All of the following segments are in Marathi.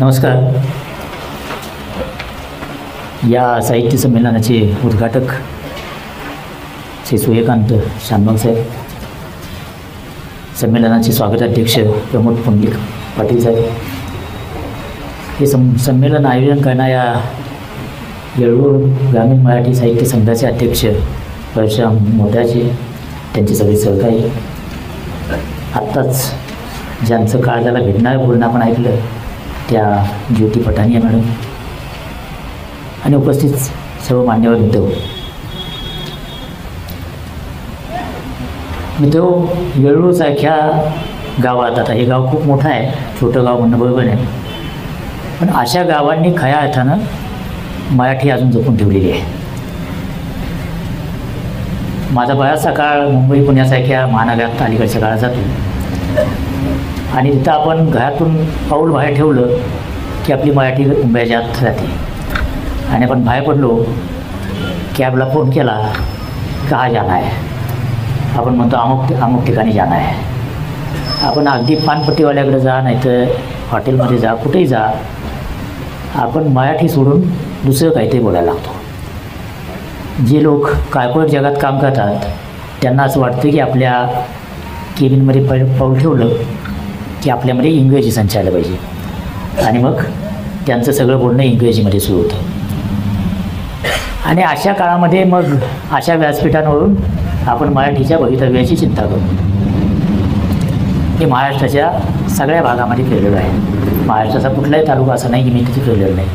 नमस्कार. या साहित्य संमेलनाचे उद्घाटक श्री सूर्यकांत शानबाग साहेब, संमेलनाचे स्वागताध्यक्ष प्रमोद पुंडलिक पाटील साहेब, हे संमेलन आयोजन करणाऱ्या येळूर ग्रामीण मराठी साहित्य संघाचे अध्यक्ष परशुराम मोत्याचे, त्यांचे सगळे सहकारी, आत्ताच ज्यांचं काळजाला भेटणारं बोलणं आपण ऐकलं त्या ज्योती पठानिया मॅडम आणि उपस्थित सर्व मान्यवर मित्र, येळूरसारख्या गावात, आता हे गाव खूप मोठं आहे, छोटं गाव म्हणणं बरोबर नाही, पण अशा गावांनी खऱ्या अर्थानं मराठी अजून जपून ठेवलेली आहे. माझा बराचसा काळ मुंबई पुण्यासारख्या महानगरात अलीकडच्या काळात जातो आणि तिथं आपण घरातून पाऊल बाहेर ठेवलं की आपली मराठी मुंबईच्या आत राहते आणि आपण बाहेर पडलो कॅबला फोन केला कहा जाना आहे, आपण म्हणतो अमुक ठिकाणी जाना आहे. आपण अगदी पानपट्टीवाल्याकडे जा, नाहीतर हॉटेलमध्ये जा, कुठेही जा, आपण मराठी सोडून दुसरं काहीतरी बोलायला लागतो. जे लोक कॉर्पोरेट जगात काम करतात त्यांना असं वाटतं की आपल्या केबिनमध्ये पाऊल ठेवलं की आपल्यामध्ये इंग्रजी संचारलं पाहिजे आणि मग त्यांचं सगळं बोलणं इंग्रजीमध्ये सुरू होतं. आणि अशा काळामध्ये मग अशा व्यासपीठांवरून आपण मराठीच्या भवितव्याची चिंता करू. हे महाराष्ट्राच्या सगळ्या भागामध्ये फिरलेलं आहे. महाराष्ट्राचा कुठलाही तालुका असा नाही की मी तिथे फिरलेलं नाही.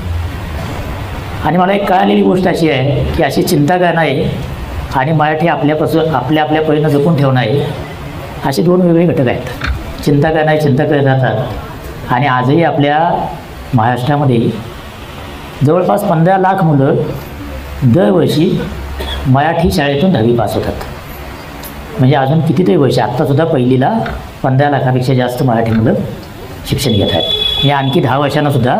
आणि मला एक कळालेली गोष्ट अशी आहे की अशी चिंता करणारे आणि मराठी आपल्यापासून आपल्या परीनं जपून ठेवणारे असे दोन वेगळे घटक आहेत. चिंता करणारे चिंता करत राहतात आणि आजही आपल्या महाराष्ट्रामध्ये जवळपास 15 लाख मुलं दरवर्षी मराठी शाळेतून 10वी पास होतात. म्हणजे अजून कितीतरी वर्ष, आत्तासुद्धा पहिलीला 15 लाखापेक्षा जास्त मराठी मुलं शिक्षण घेत आहेत. हे आणखी 10 वर्षांनासुद्धा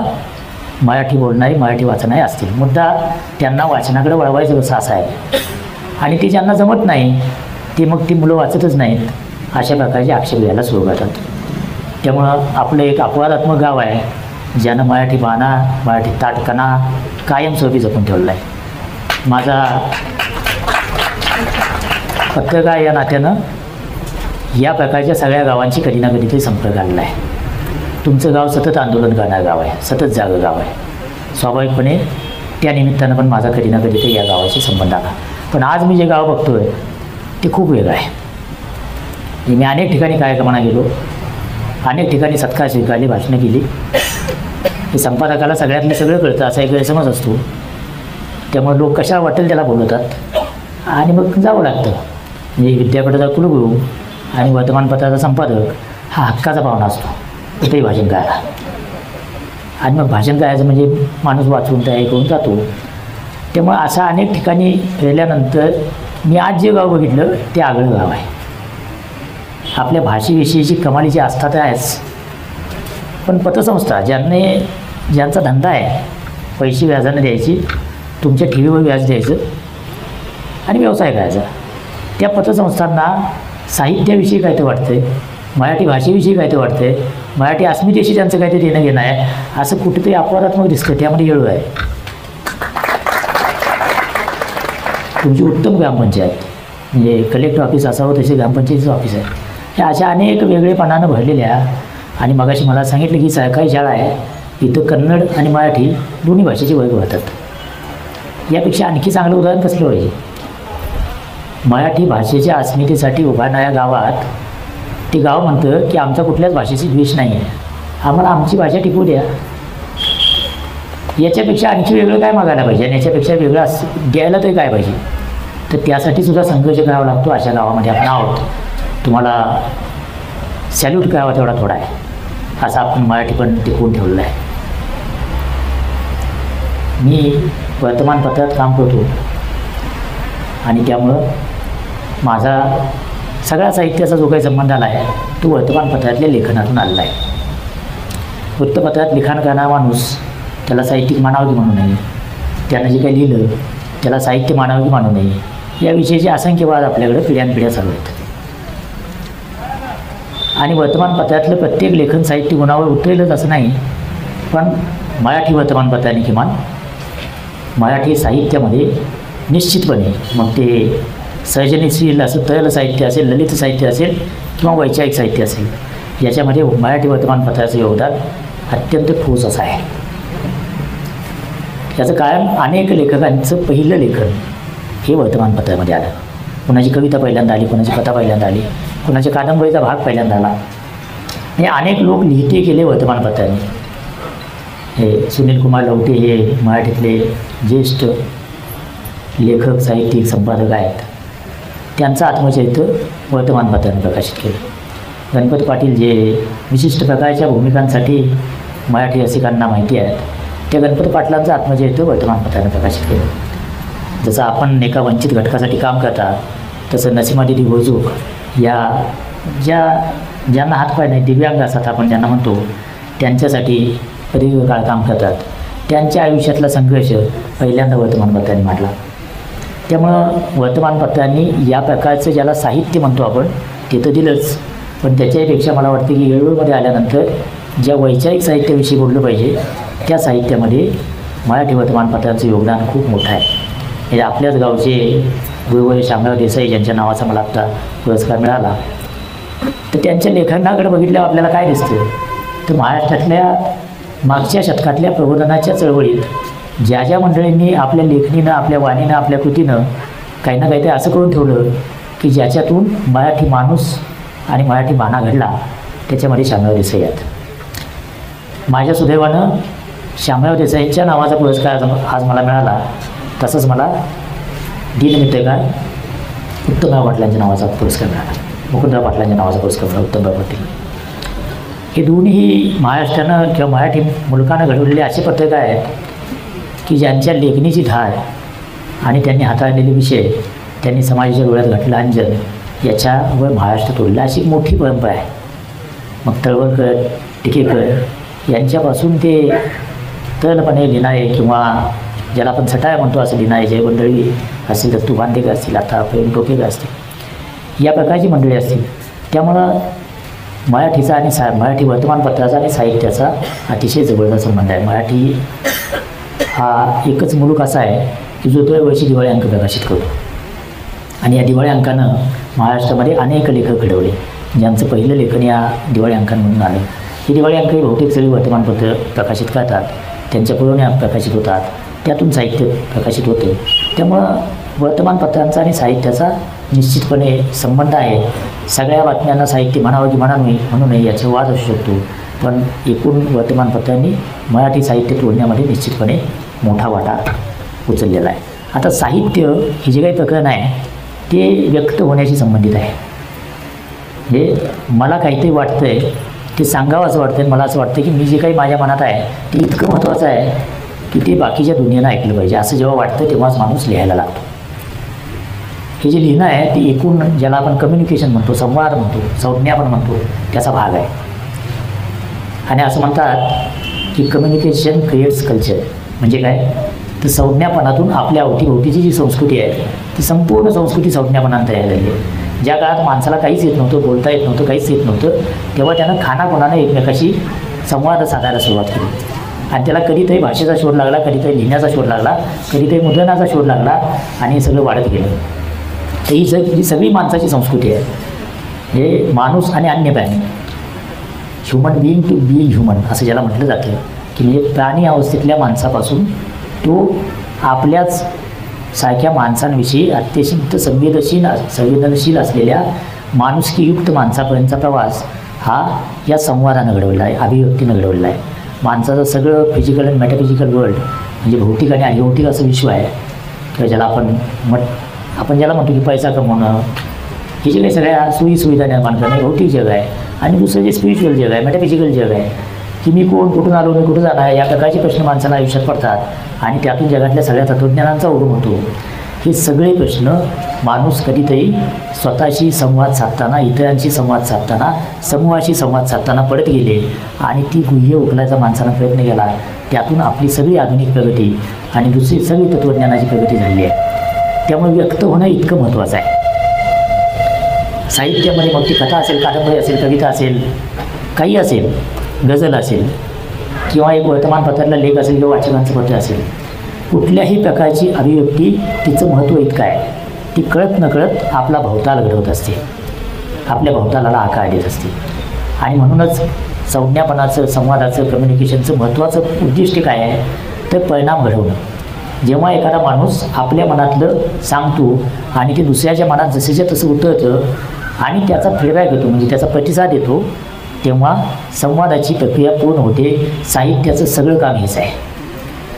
मराठी बोलणारी, मराठी वाचणारी असतील. मुद्दा त्यांना वाचनाकडे वळवायचं कसं असं आहे आणि ते ज्यांना जमत नाही ते मग ती मुलं वाचतच नाहीत, अशा प्रकारचे आक्षेप घ्यायला सुरू करतात. त्यामुळं आपलं एक अपवादात्मक गाव आहे ज्यानं मराठी बाणा, मराठी ताटकणा कायमस्वरूपी जपून ठेवला आहे. माझा पत्रकार या नात्यानं या प्रकारच्या सगळ्या गावांची कधी ना कधीतरी संपर्क आलेला आहे. तुमचं गाव सतत आंदोलन करणारं गाव आहे, सतत जागं गाव आहे. स्वाभाविकपणे त्या निमित्तानं पण माझा कधी ना कधीतरी या गावाशी संबंध आला. पण आज मी जे गाव बघतो आहे ते खूप वेगळं आहे. मी अनेक ठिकाणी कार्यक्रमांना गेलो, अनेक ठिकाणी सत्कार स्वीकारली, भाषणं केली. हे संपादकाला सगळ्यातलं सगळं कळतं असा एक गैरसमज असतो. त्यामुळे लोक कशा वाटेल त्याला बोलवतात आणि मग जावं लागतं. म्हणजे विद्यापीठाचा कुलगुरू आणि वर्तमानपत्राचा संपादक हा हक्काचा पाहुणा असतो कुठेही भाषण करायला. आणि मग भाषण करायचं म्हणजे माणूस वाचून तयारी करून जातो. त्यामुळे असं अनेक ठिकाणी राहिल्यानंतर मी आज जे गाव बघितलं ते आगळं गाव आहे. आपल्या भाषेविषयीची कमालीची आस्था तर आहेच, पण पतसंस्था ज्यांचा धंदा आहे पैसे व्याजानं द्यायची, तुमच्या ठेवीवर व्याज द्यायचं आणि व्यवसाय करायचा, त्या पतसंस्थांना साहित्याविषयी काय ते वाटतं आहे, मराठी भाषेविषयी काय ते वाटतं आहे, मराठी अस्मितेशी त्यांचं काय ते देणं घेणं आहे, असं कुठेतरी अपवादात्मक दिसतं. त्यामध्ये येळू आहे. तुमची उत्तम ग्रामपंचायत, म्हणजे कलेक्टर ऑफिस असावं तसे ग्रामपंचायतीचं ऑफिस आहे. ह्या अशा अनेक वेगळेपणानं भरलेल्या आणि मगाशी मला सांगितलं की सरकारी शाळा आहे, इथं कन्नड आणि मराठी दोन्ही भाषेचे वर्ग होतात. यापेक्षा आणखी चांगलं उदाहरण कसलं पाहिजे. मराठी भाषेच्या अस्मितेसाठी उभारणाऱ्या गावात ते गाव म्हणतं की आमचा कुठल्याच भाषेची द्वेष नाही आहे, आम्हाला आमची भाषा टिकू द्या. याच्यापेक्षा आणखी वेगळं काय मागायला पाहिजे आणि याच्यापेक्षा वेगळं द्यायला तरी काय पाहिजे. तर त्यासाठी सुद्धा संघर्ष करावा लागतो. अशा गावामध्ये आपण आहोत. तुम्हाला सॅल्यूट करावा तेवढा थोडा आहे. असं आपण मराठी पण टिकवून ठेवलेलं आहे. मी वर्तमानपत्रात काम करतो आणि त्यामुळं माझा सगळ्या साहित्याचा जो काही संबंध आला आहे तो वर्तमानपत्रातल्या लेखनातून आलेला आहे. वृत्तपत्रात लिखाण करणारा माणूस त्याला साहित्यिक मानावं की म्हणू नये, त्यानं जे काही लिहिलं त्याला साहित्य मानावं की मानू नये, याविषयीचे असंख्य वाद आपल्याकडे पिढ्यानपिढ्या चालू आहेत. आणि वर्तमानपत्रातलं प्रत्येक लेखन साहित्य गुणावर उतरेलच असं नाही. पण मराठी वर्तमानपत्रांनी किमान मराठी साहित्यामध्ये निश्चितपणे, मग ते सर्जनशील असं तैल साहित्य असेल, ललित साहित्य असेल किंवा वैचारिक साहित्य असेल, याच्यामध्ये मराठी वर्तमानपत्राचं योगदान अत्यंत ठोस असं आहे. याचं कारण अनेक लेखकांचं पहिलं लेखन हे वर्तमानपत्रामध्ये आलं. कुणाची कविता पहिल्यांदा आली, कुणाची कथा पहिल्यांदा आली, कुणाच्या कादंबरीचा भाग पहिल्यांदा आला. आणि अनेक लोक लिहिते गेले वर्तमानपत्रांनी. हे सुनील कुमार लवटे हे मराठीतले ज्येष्ठ लेखक, साहित्यिक, संपादक आहेत. त्यांचं आत्मचरित्र वर्तमानपत्राने प्रकाशित केलं. गणपत पाटील जे विशिष्ट प्रकारच्या भूमिकांसाठी मराठी रसिकांना माहिती आहेत, त्या गणपत पाटलांचं आत्मचरित्र वर्तमानपत्राने प्रकाशित केलं. जसं आपण एका वंचित घटकासाठी काम करता, तसं नसीमादिदी बोजूक या ज्यांना हातपाय नाही, दिव्यांग असतात आपण ज्यांना म्हणतो, त्यांच्यासाठी प्रदीर्घ काळ काम करतात. त्यांच्या आयुष्यातला संघर्ष पहिल्यांदा वर्तमानपत्रांनी मांडला. त्यामुळं वर्तमानपत्रांनी या प्रकारचं ज्याला साहित्य म्हणतो आपण ते तर दिलंच, पण त्याच्यापेक्षा मला वाटतं की येळूरमध्ये आल्यानंतर ज्या वैचारिक साहित्याविषयी बोललं पाहिजे त्या साहित्यामध्ये मराठी वर्तमानपत्रांचं योगदान खूप मोठं आहे. हे आपल्याच गावचे गुरुवर्य शामराव देसाई ज्यांच्या नावाचा मला आत्ता पुरस्कार मिळाला, तर त्यांच्या लेखनाकडे बघितल्यावर आपल्याला काय दिसतं, तर महाराष्ट्रातल्या मागच्या शतकातल्या प्रबोधनाच्या चळवळीत ज्या ज्या मंडळींनी आपल्या लेखणीनं, आपल्या वाणीनं, आपल्या कृतीनं काही ना काहीतरी असं करून ठेवलं की ज्याच्यातून मराठी माणूस आणि मराठी बाणा घडला, त्याच्यामध्ये शामराव देसाई आहेत. माझ्या सुदैवानं शामराव देसाईंच्या नावाचा पुरस्कार आज मला मिळाला. तसंच मला दीनमित्रकार उत्तमराव पाटलांच्या नावाचा पुरस्कार मिळाला, मुकुंदराव पाटलांच्या नावाचा पुरस्कार मिळाला, उत्तमराव पाटील. हे दोन्ही महाराष्ट्रानं किंवा मराठी मुलकानं घडवलेले असे पत्रकार आहेत की ज्यांच्या लेखणीची धार आणि त्यांनी हाताळलेले विषय, त्यांनी समाजाच्या डोळ्यात घातलं अंजन, याच्यावर महाराष्ट्रात उरला अशी मोठी परंपरा आहे. मग तळवलकर, टिकेकर यांच्यापासून ते तळपणे लिहिणारे किंवा ज्याला आपण सटाळ म्हणतो असं लिहिणारे जय मंडळी असतील, दत्तू बांदेकर असतील, आता प्रेम टोकेकर असतील, या प्रकारची मंडळी असतील. त्यामुळं मराठीचा आणि मराठी वर्तमानपत्राचा आणि साहित्याचा अतिशय जवळचा संबंध आहे. मराठी हा एकच मुलूक असा आहे की जो दरवर्षी दिवाळी अंक प्रकाशित करतो. आणि या दिवाळी अंकानं महाराष्ट्रामध्ये अनेक लेखक घडवले, ज्यांचं पहिलं लेखन या दिवाळी अंकांमधून आलं. ही दिवाळी अंक ही बहुतेक सगळी वर्तमानपत्र प्रकाशित करतात, त्यांच्या पुरवण्या प्रकाशित होतात, त्यातून साहित्य प्रकाशित होते. त्यामुळं वर्तमानपत्रांचा आणि साहित्याचा निश्चितपणे संबंध आहे. सगळ्या बातम्यांना साहित्य म्हणावं की म्हणू नये याचा वाद असू शकतो, पण एकूण वर्तमानपत्रांनी मराठी साहित्य तोडण्यामध्ये निश्चितपणे मोठा वाटा उचललेला आहे. आता साहित्य हे जे काही प्रकरण आहे ते व्यक्त होण्याशी संबंधित आहे. म्हणजे मला काहीतरी वाटतं आहे ते सांगावं असं वाटतं, मला असं वाटतं की मी जे काही माझ्या मनात आहे ते इतकं महत्त्वाचं आहे की ते बाकीच्या दुनियेनं ऐकलं पाहिजे. असं जेव्हा वाटतं तेव्हाच माणूस लिहायला लागतो. हे जे लिहिणं आहे ते एकूण ज्याला आपण कम्युनिकेशन म्हणतो, संवाद म्हणतो, संज्ञा पण म्हणतो, त्याचा भाग आहे. आणि असं म्हणतात की कम्युनिकेशन क्रिएट्स कल्चर. म्हणजे काय, तर संज्ञापनातून आपल्या अवतीभोवतीची जी संस्कृती आहे ती संपूर्ण संस्कृती संज्ञापनात तयार झाली आहे. ज्या काळात माणसाला काहीच येत नव्हतं, बोलता येत नव्हतं, काहीच येत नव्हतं, तेव्हा त्यानं खानाखुणानं एकमेकाशी संवाद साधायला सुरुवात केली. आणि त्याला कधीतरी भाषेचा शोध लागला, कधीतरी लिहिण्याचा शोध लागला, कधीतरी मुद्रणाचा शोध लागला, आणि हे सगळं वाढत गेलं. ही सगळी माणसाची संस्कृती आहे. हे माणूस आणि अन्य प्राणी, human being to be human असं ज्याला म्हटलं जातं, की म्हणजे प्राणी अवस्थेतल्या माणसापासून तो आपल्याच सारख्या माणसांविषयी अत्यंत संवेदनशील असलेल्या माणुसकीयुक्त माणसापर्यंतचा प्रवास हा या संवादानं घडवला आहे, अभिव्यक्तीनं घडवलेला आहे. माणसाचं सगळं फिजिकल आणि मेटाफिजिकल वर्ल्ड म्हणजे भौतिक आणि अभिभौतिक असं विश्व आहे, किंवा ज्याला आपण ज्याला म्हणतो की पैसा कमवणं, हे जे काही सगळ्या सोयीसुविधा निर्माण करणं हे भौतिक जग आहे. आणि दुसरं जे स्पिरिच्युअल जग आहे, मेटाफिजिकल जग आहे, की मी कोण, कुठून आलो, मी कुठं जाणार, या प्रकारचे प्रश्न माणसाला आयुष्यात पडतात. आणि त्यातून जगातल्या सगळ्या तत्त्वज्ञानांचा उगम होतो. हे सगळे प्रश्न माणूस कधीतरी स्वतःशी संवाद साधताना, इतरांशी संवाद साधताना, समूहाशी संवाद साधताना पडत गेले, आणि ती गुह्य उकलायचा माणसानं प्रयत्न केला. त्यातून आपली सगळी आधुनिक प्रगती आणि दुसरी सगळी तत्त्वज्ञानाची प्रगती झाली आहे. त्यामुळे व्यक्त होणं इतकं महत्त्वाचं आहे. साहित्यामध्ये मग ती कथा असेल, कादंबरी असेल, कविता असेल, काही असेल, गझल असेल, किंवा एक वर्तमानपत्रातला लेख असेल किंवा वाचकांचं पत्र असेल, कुठल्याही प्रकारची अभिव्यक्ती तिचं महत्त्व इतकं आहे, ती कळत नकळत आपला भवताल घडवत असते, आपल्या भवतालाला आकार देत असते. आणि म्हणूनच संज्ञापनाचं, संवादाचं, कम्युनिकेशनचं महत्त्वाचं उद्दिष्ट काय आहे, तर परिणाम घडवणं. जेव्हा एखादा माणूस आपल्या मनातलं सांगतो आणि ते दुसऱ्याच्या मनात जसेच्या तसं उतरतं आणि त्याचा फीडबॅक येतो, म्हणजे त्याचा प्रतिसाद येतो, तेव्हा संवादाची प्रक्रिया पूर्ण होते. साहित्याचं सगळं काम हेच आहे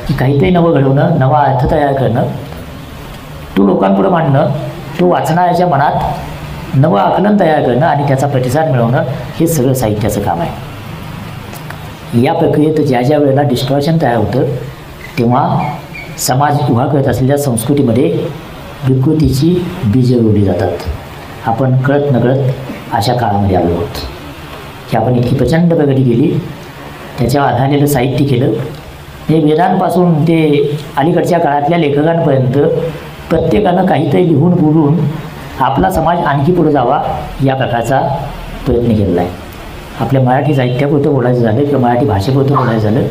की काहीतरी नवं घडवणं, नवा अर्थ तयार करणं, तो लोकांपुढं मांडणं, तो वाचणाऱ्याच्या मनात नवं आकलन तयार करणं आणि त्याचा प्रतिसाद मिळवणं, हे सगळं साहित्याचं काम आहे. या प्रक्रियेत ज्या ज्या वेळेला डिस्टॉर्शन तयार होतं, तेव्हा समाज उभा करत असलेल्या संस्कृतीमध्ये विकृतीची बीजं रोवली जातात. आपण कळत नकळत अशा काळामध्ये आलो आहोत की आपण इतकी प्रचंड प्रगती केली, त्याच्यावर आधारलेलं साहित्य केलं. हे वेदांपासून ते अलीकडच्या काळातल्या लेखकांपर्यंत प्रत्येकानं काहीतरी लिहून बोलून आपला समाज आणखी पुढे जावा या प्रकारचा प्रयत्न केलेला आहे. आपल्या मराठी साहित्यापुरतं बोलायचं झालं किंवा मराठी भाषेपुरतं बोलायचं झालं,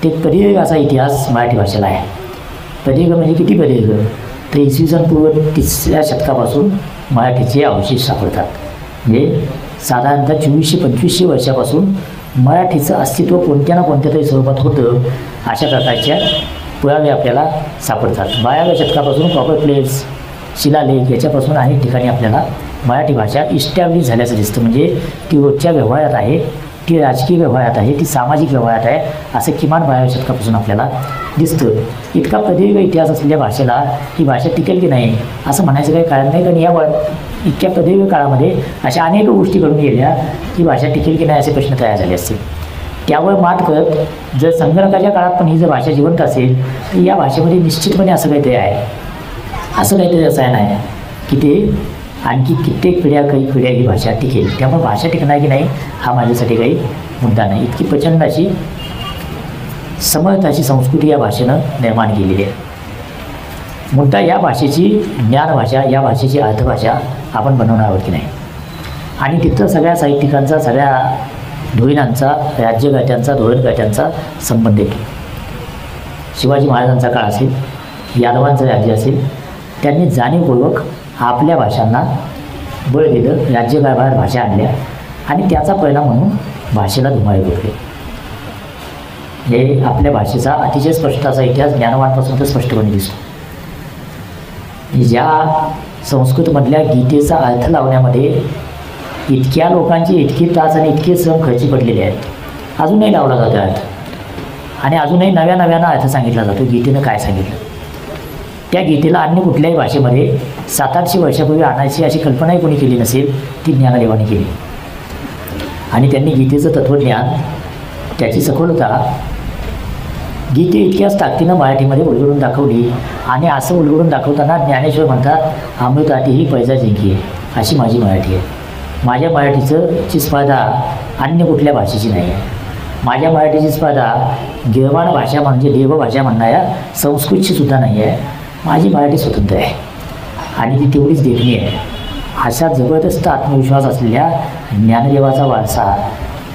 ते प्रदीर्घ असा इतिहास मराठी भाषेला आहे. प्रदीर्घ म्हणजे किती प्रदीर्घ, तर इसवी सन पूर्व 3ऱ्या शतकापासून मराठीचे अवशेष सापडतात. म्हणजे साधारणतः 2400-2500 वर्षापासून मराठीचं अस्तित्व कोणत्या ना कोणत्या तरी स्वरूपात होतं, अशा प्रकारच्या पुरावे आपल्याला सापडतात. 12व्या शतकापासून कॉपर प्लेट्स, शिलालेख याच्यापासून अनेक ठिकाणी आपल्याला मराठी भाषा इस्टॅब्लिश झाल्याचं दिसतं. म्हणजे ती रोजच्या व्यवहारात आहे, ती राजकीय व्यवहारात आहे, ती सामाजिक व्यवहारात आहे, असं किमान 12व्या शतकापासून आपल्याला दिसतं. इतका प्रदीर्घ इतिहास असलेल्या भाषेला ही भाषा टिकेल की नाही असं म्हणायचं काही कारण नाही, कारण या इतक्या प्रदीर्घ काळामध्ये अशा अनेक गोष्टी घडून गेल्या, ही भाषा टिकेल की नाही असे प्रश्न तयार झाले असतील. त्यावर मात करत जर संगणकाच्या काळात पण ही जर भाषा जिवंत असेल, तर या भाषेमध्ये निश्चितपणे असं काहीतरी आहे, असं काहीतरी रसायन आहे की ते आणखी कित्येक काही पिढ्या ही भाषा टिकेल. त्यामुळे भाषा टिकणार की नाही हा माझ्यासाठी काही मुद्दा नाही. इतकी प्रचंड अशी समर्थाची संस्कृती या भाषेनं निर्माण केलेली आहे. मुद्दा या भाषेची ज्ञानभाषा, या भाषेची अर्थभाषा आपण बनवणार आहोत की नाही. आणि तिथं सगळ्या साहित्यिकांचा, सगळ्या धोरणांचा, राज्यगात्यांचा, धोरणगात्यांचा संबंध येतो. शिवाजी महाराजांचा काळ असेल, यादवांचं राज्य असेल, त्यांनी जाणीवपूर्वक आपल्या भाषांना बळ दिलं, राज्यकारभार भाषा आणल्या आणि त्याचा परिणाम म्हणून भाषेला धुमाळे घोटले. हे आपल्या भाषेचा अतिशय स्पष्ट असा इतिहास ज्ञानवानपासून तर स्पष्टपणे दिसतो. ज्या संस्कृतमधल्या गीतेचा अर्थ लावण्यामध्ये इतक्या लोकांची इतकी तास आणि इतके श्रम खर्ची पडलेले आहेत, अजूनही लावला जातो अर्थ आणि अजूनही नव्यानं अर्थ सांगितला जातो. गीतेनं काय सांगितलं, त्या गीतेला अन्य कुठल्याही भाषेमध्ये 700-800 वर्षापूर्वी आणायची अशी कल्पनाही कोणी केली नसेल, ती ज्ञानदेवाने केली. आणि त्यांनी गीतेचं तत्त्वज्ञान, त्याची सखोलता गीते इतक्याच ताकदीनं मराठीमध्ये उलगडून दाखवली. आणि असं उलगडून दाखवताना ज्ञानेश्वर म्हणतात, अमृताटी ही पैजा जिंकी आहे, अशी माझी मराठी आहे. माझ्या मराठीची स्पर्धा अन्य कुठल्या भाषेची नाही आहे. माझ्या मराठीची स्पर्धा गिरवाण भाषा म्हणजे देवभाषा म्हणणाऱ्या संस्कृतची सुद्धा नाही आहे. माझी मराठी स्वतंत्र आहे आणि ती तेवढीच देखणी आहे. अशा जबरदस्त आत्मविश्वास असलेल्या ज्ञानदेवाचा वारसा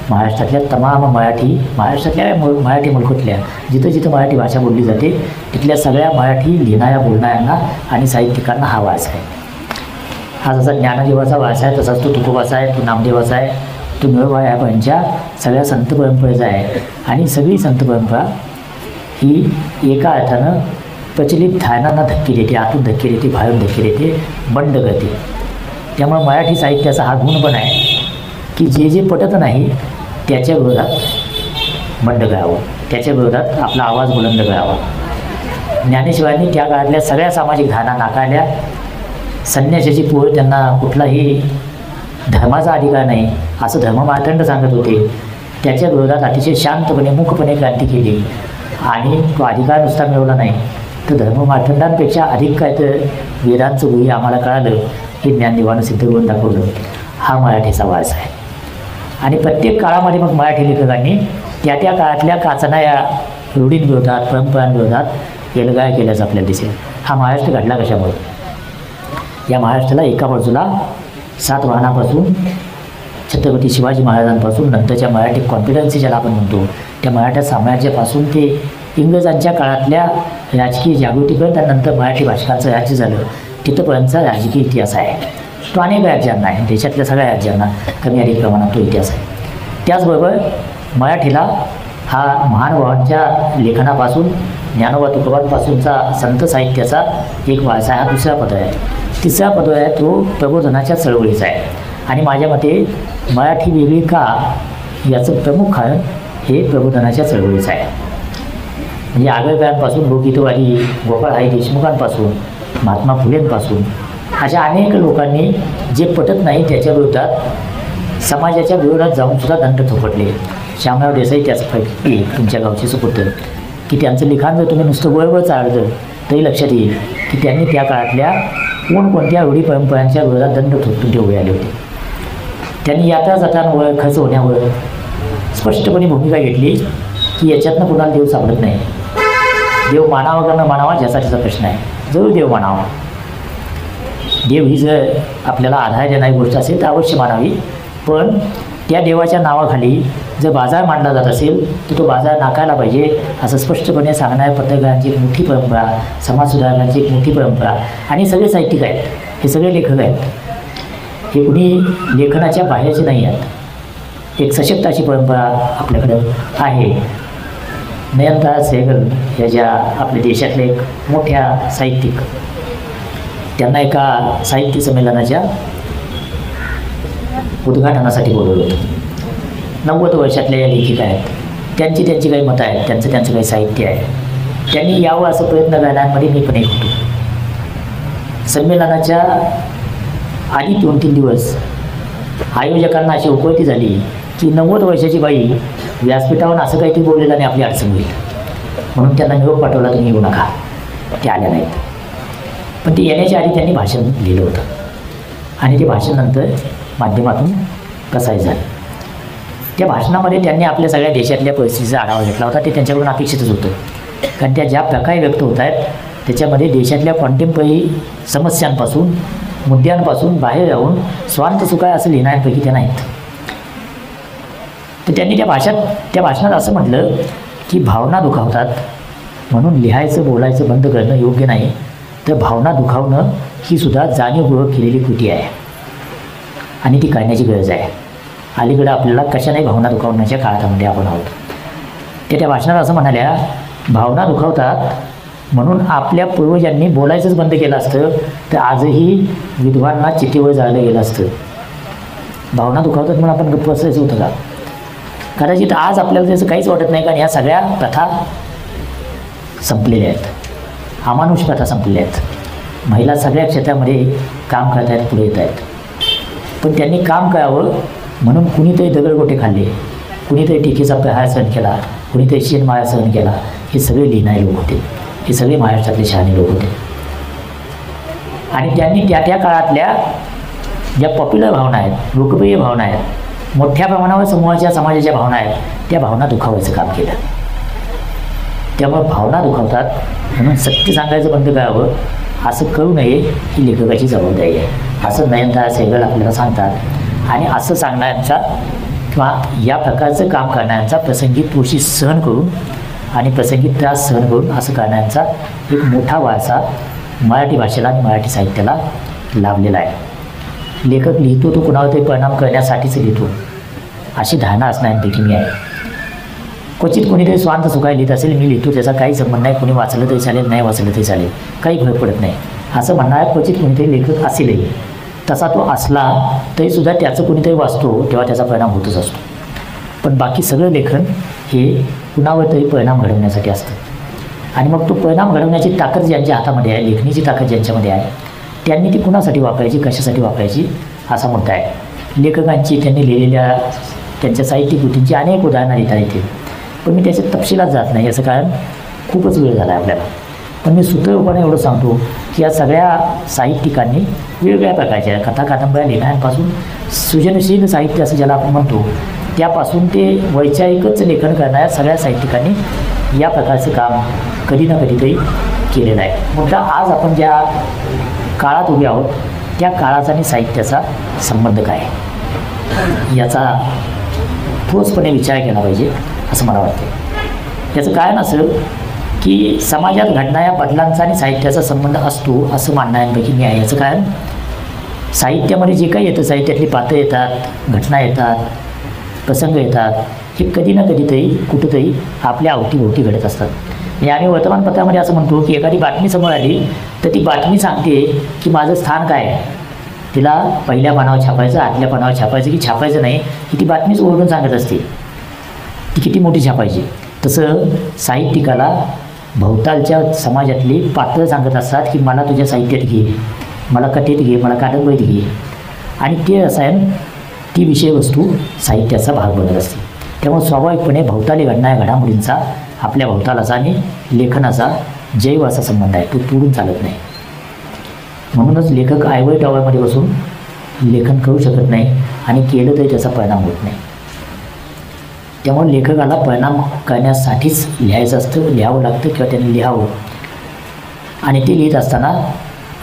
महाराष्ट्रातल्या तमाम महाराष्ट्रातल्या मराठी मुलखातल्या जिथं जिथं मराठी भाषा बोलली जाते तिथल्या सगळ्या मराठी लिहिणाऱ्या, बोलणाऱ्यांना आणि साहित्यिकांना हा वारसा आहे. हा जसा ज्ञानदेवाचा वारसा आहे, तसाच तो तुकोबाचा आहे, तो नामदेवाचा आहे, तो मिळोबा यांच्या सगळ्या संत परंपरेचा आहे. आणि सगळी संत परंपरा ही एका अर्थानं प्रचलित धारणांना धक्के देते, आतून धक्के देते, बाहेरून धक्के देते, बंड करते. त्यामुळे मराठी साहित्याचा हा गुण पण आहे की जे जे पटत नाही त्याच्या विरोधात बंड करावं, त्याच्या विरोधात आपला आवाज बुलंद करावा. ज्ञानेश्वरांनी त्या काळातल्या सगळ्या सामाजिक धारणा नाकारल्या. संन्यासाची पोर त्यांना कुठलाही धर्माचा अधिकार नाही असं धर्ममार्तंड सांगत होते. त्याच्या विरोधात अतिशय शांतपणे, मूकपणे क्रांती केली आणि तो अधिकार नुसता मिळवला नाही तर धर्ममार्तंडांपेक्षा अधिक काय तर वेदांचं गुह्य आम्हाला कळालं, हे ज्ञानदेवानं सिद्ध करून दाखवलं. हा मराठीचा वारसा आहे. आणि प्रत्येक काळामध्ये मग मराठी लेखकांनी त्या त्या काळातल्या काचना रूढींविरोधात, परंपरांविरोधात एल्गार केल्याचं आपल्याला दिसेल. हा महाराष्ट्र घडला कशामुळे? या महाराष्ट्राला एका बाजूला सातवाहनापासून छत्रपती शिवाजी महाराजांपासून नंतरच्या मराठी कॉन्फिडन्सी ज्याला आपण म्हणतो त्या मराठा साम्राज्यापासून ते इंग्रजांच्या काळातल्या राजकीय जागृतीपर्यंत त्यानंतर मराठी भाषकांचं राज्य झालं तिथंपर्यंतचा राजकीय इतिहास आहे. तो अनेक राज्यांना आहे, देशातल्या सगळ्या राज्यांना कमी अधिक प्रमाणात तो इतिहास आहे. त्याचबरोबर मराठीला हा महानुभावांच्या लेखनापासून ज्ञानोबा तुकोबांपासूनचा संत साहित्याचा एक वारसा हा दुसरा पदर आहे. तिसरा पदर आहे तो प्रबोधनाच्या चळवळीचा आहे. आणि माझ्या मते मराठी वेगळी का याचं प्रमुख कारण हे प्रबोधनाच्या चळवळीचं आहे. म्हणजे आगळेकरांपासून लोकहितवादी गोपाळहाई देशमुखांपासून महात्मा फुलेंपासून अशा अनेक लोकांनी जे पटत नाही त्याच्या विरोधात समाजाच्या विरोधात जाऊन सुद्धा दंड थोपटले. श्यामराव देसाई त्याचपैकी तुमच्या गावचे सुपुत्र की त्यांचं लिखाण जर तुम्ही नुसतं वळवळ चाललं तरी लक्षात येईल की त्यांनी त्या काळातल्या कोणकोणत्या रूढी परंपरांच्या विरोधात दंड थोपटून ठेवले आले होते. त्यांनी यात्रा जातांवर खर्च होण्यावर स्पष्टपणे भूमिका घेतली की याच्यातनं कुणाला देव सापडत नाही. देव मानावा का न मानावा ज्याचा त्याचा प्रश्न आहे. जरूर देव मानावा. देव ही जर आपल्याला आधार देणारी गोष्ट असेल तर अवश्य मानावी. पण त्या देवाच्या नावाखाली जर बाजार मांडला जात असेल तर तो बाजार नाकारायला पाहिजे असं स्पष्टपणे सांगणाऱ्या पत्रकारांची एक मोठी परंपरा, समाज सुधारणांची एक मोठी परंपरा आणि सगळे साहित्यिक आहेत, हे सगळे लेखक आहेत. हे कुणी लेखनाच्या बाहेरचे नाही आहेत. एक सशक्त अशी परंपरा आपल्याकडं आहे. नयनतारा सहगल या ज्या आपल्या देशातल्या एक मोठ्या साहित्यिक, त्यांना एका साहित्य संमेलनाच्या उद्घाटनासाठी बोलवलं होतं. 90 वर्षातल्या या लेखिका आहेत. त्यांची काही मतं आहेत, त्यांचं काही साहित्य आहे. त्यांनी यावं असं प्रयत्न करण्यामध्ये मी पण एक होतो. संमेलनाच्या आधी 2-3 दिवस आयोजकांना अशी उपकळती झाली की 90 वर्षाची बाई व्यासपीठावर असं काहीतरी बोललेलं आणि आपली अडचण होईल म्हणून त्यांना निरोप पाठवला, तुम्ही येऊ नका. ते आल्या नाहीत. पण ते येण्याच्या आधी त्यांनी भाषण लिहिलं होतं आणि ते भाषण नंतर माध्यमातून प्रसारित झालं. त्या भाषणामध्ये त्यांनी आपल्या सगळ्या देशातल्या परिस्थितीचा आढावा घेतला होता. ते त्यांच्याकडून अपेक्षितच होतं, कारण त्या ज्या प्रकारे व्यक्त होत आहेत त्याच्यामध्ये देशातल्या कॉन्टेम्पररी समस्यांपासून मुद्द्यांपासून बाहेर राहून स्वार्थ सुखाय असं लिहिण्यापैकी त्या नाहीत. तर त्यांनी त्या भाषणात असं म्हटलं की भावना दुखावतात म्हणून लिहायचं बोलायचं बंद करणं योग्य नाही, तर भावना दुखावणं ही सुद्धा जाणीवपूर्वक केलेली कृती आहे आणि ती करण्याची गरज आहे. अलीकडं आपल्याला कशाने भावना दुखावण्याच्या काळामध्ये आपण आहोत. त्या भाषणात असं म्हणाल्या, भावना दुखावतात म्हणून आपल्या पूर्वजांनी बोलायचंच बंद केलं असतं तर आजही विधवांना चितेवर जाळलं गेलं असतं. भावना दुखावतात म्हणून आपण गप्प बसायचं होतं का? कदाचित आज आपल्याला त्याचं काहीच वाटत नाही, कारण ह्या सगळ्या प्रथा संपलेल्या आहेत. अमानुष प्रथा संपलेल्या आहेत. महिला सगळ्या क्षेत्रामध्ये काम करत आहेत, पुढे येत आहेत. पण त्यांनी काम करावं म्हणून कुणीतरी दगडगोटे खाल्ले, कुणीतरी टीकेचा प्रहार सहन केला, कुणीतरी शेणमाळा सहन केला. हे सगळे लिहिणारे लोक होते. हे सगळे महाराष्ट्रातले शहाणे लोक होते. आणि त्यांनी त्या काळातल्या ज्या पॉप्युलर भावना आहेत, लोकप्रिय भावना आहेत, मोठ्या प्रमाणावर समूहाच्या समाजाच्या भावना आहेत, त्या भावना दुखावायचं काम केलं. त्यामुळे भावना दुखावतात म्हणून सत्य सांगायचं बंद करावं, असं करू नये ही लेखकाची जबाबदारी आहे, असं नयनतारा सहगल आपल्याला सांगतात. आणि असं सांगण्याचा किंवा या प्रकारचं काम करण्याचा प्रसंगी तोशी सहन करून आणि प्रसंगी त्रास सहन करून असं करण्याचा एक मोठा वारसा मराठी भाषेला आणि मराठी साहित्याला लाभलेला आहे. लेखक लिहितो तो कुणावर तरी परिणाम करण्यासाठीच लिहितो अशी धारणा असणाऱ्यांपैकी मी आहे. क्वचित कोणीतरी स्वार्थ सुखाय लिहित असेल, मी लिहितो त्याचा काही संबंध नाही, कोणी वाचलं तरी चालेल, नाही वाचलं तरी चालेल, काही फरक पडत नाही असं म्हणणारा क्वचित कोणीतरी लेखक असेलही. तसा तो असला तरीसुद्धा त्याचं कोणीतरी वाचतो तेव्हा त्याचा परिणाम होतच असतो. पण बाकी सगळं लेखन हे कुणावर तरी परिणाम घडवण्यासाठी असतं. आणि मग तो परिणाम घडवण्याची ताकद ज्यांच्या हातामध्ये आहे, लेखणीची ताकद ज्यांच्यामध्ये आहे, त्यांनी ती कुणासाठी वापरायची, कशासाठी वापरायची असा मुद्दा आहे. लेखकांची त्यांनी लिहिलेल्या त्यांच्या साहित्यिक कृतींची अनेक उदाहरणं देता येतील, पण मी त्याच्या तपशिलात जात नाही. याचं कारण खूपच वेळ झाला आहे आपल्याला. पण मी सूत्ररूपाने एवढं सांगतो की या सगळ्या साहित्यिकांनी वेगवेगळ्या प्रकारच्या कथा कादंबऱ्या लिहिण्यापासून सृजनशील साहित्य असं ज्याला आपण म्हणतो त्यापासून ते वैचारिकच लेखन करणाऱ्या सगळ्या साहित्यिकांनी या प्रकारचं काम कधी ना कधीतरी केलेलं आहे. मुद्दा आज आपण ज्या काळात उभे आहोत त्या काळाचा आणि साहित्याचा संबंध काय याचा ठोसपणे विचार केला पाहिजे. असं मला वाटतं. याचं कारण असं की समाजात घडणाऱ्या बदलांचा आणि साहित्याचा संबंध असतो असं मानणाऱ्यांपैकी मी आहे. याचं कारण साहित्यामध्ये जे काही येतं, साहित्यातली पात्रं येतात, घटना येतात, प्रसंग येतात, हे कधी ना कधीतरी कुठंतरी आपल्या अवतीभोवती घडत असतात. म्हणजे आम्ही वर्तमानपत्रामध्ये असं म्हणतो की एखादी बातमी समोर आली तर ती बातमी सांगते की माझं स्थान काय आहे. तिला पहिल्या पानावर छापायचं, आतल्या पानावर छापायचं की छापायचं नाही, ही ती बातमीच ओरडून सांगत असते. ती किती मोठी छापायची. तसं साहित्यिकाला भोवतालच्या समाजातली पात्रं सांगत असतात की मला तुझ्या साहित्यात घे, मला कथेत घे, मला कादंबरीत घे. आणि ते रसायन, ती विषयवस्तू साहित्याचा भाग बनत असते. त्यामुळे स्वाभाविकपणे भोवताली घडणाऱ्या घडामोडींचा आपल्या भोवतालाचा आणि लेखनाचा जैव असा संबंध आहे. तो तोडून चालत नाही. म्हणूनच लेखक आयवळ टावळमध्ये बसून लेखन करू शकत नाही आणि केलं तरी त्याचा परिणाम होत नाही. त्यामुळे लेखकाला परिणाम करण्यासाठीच लिहायचं असतं, लिहावं लागतं किंवा त्यांनी लिहावं. आणि ते लिहित असताना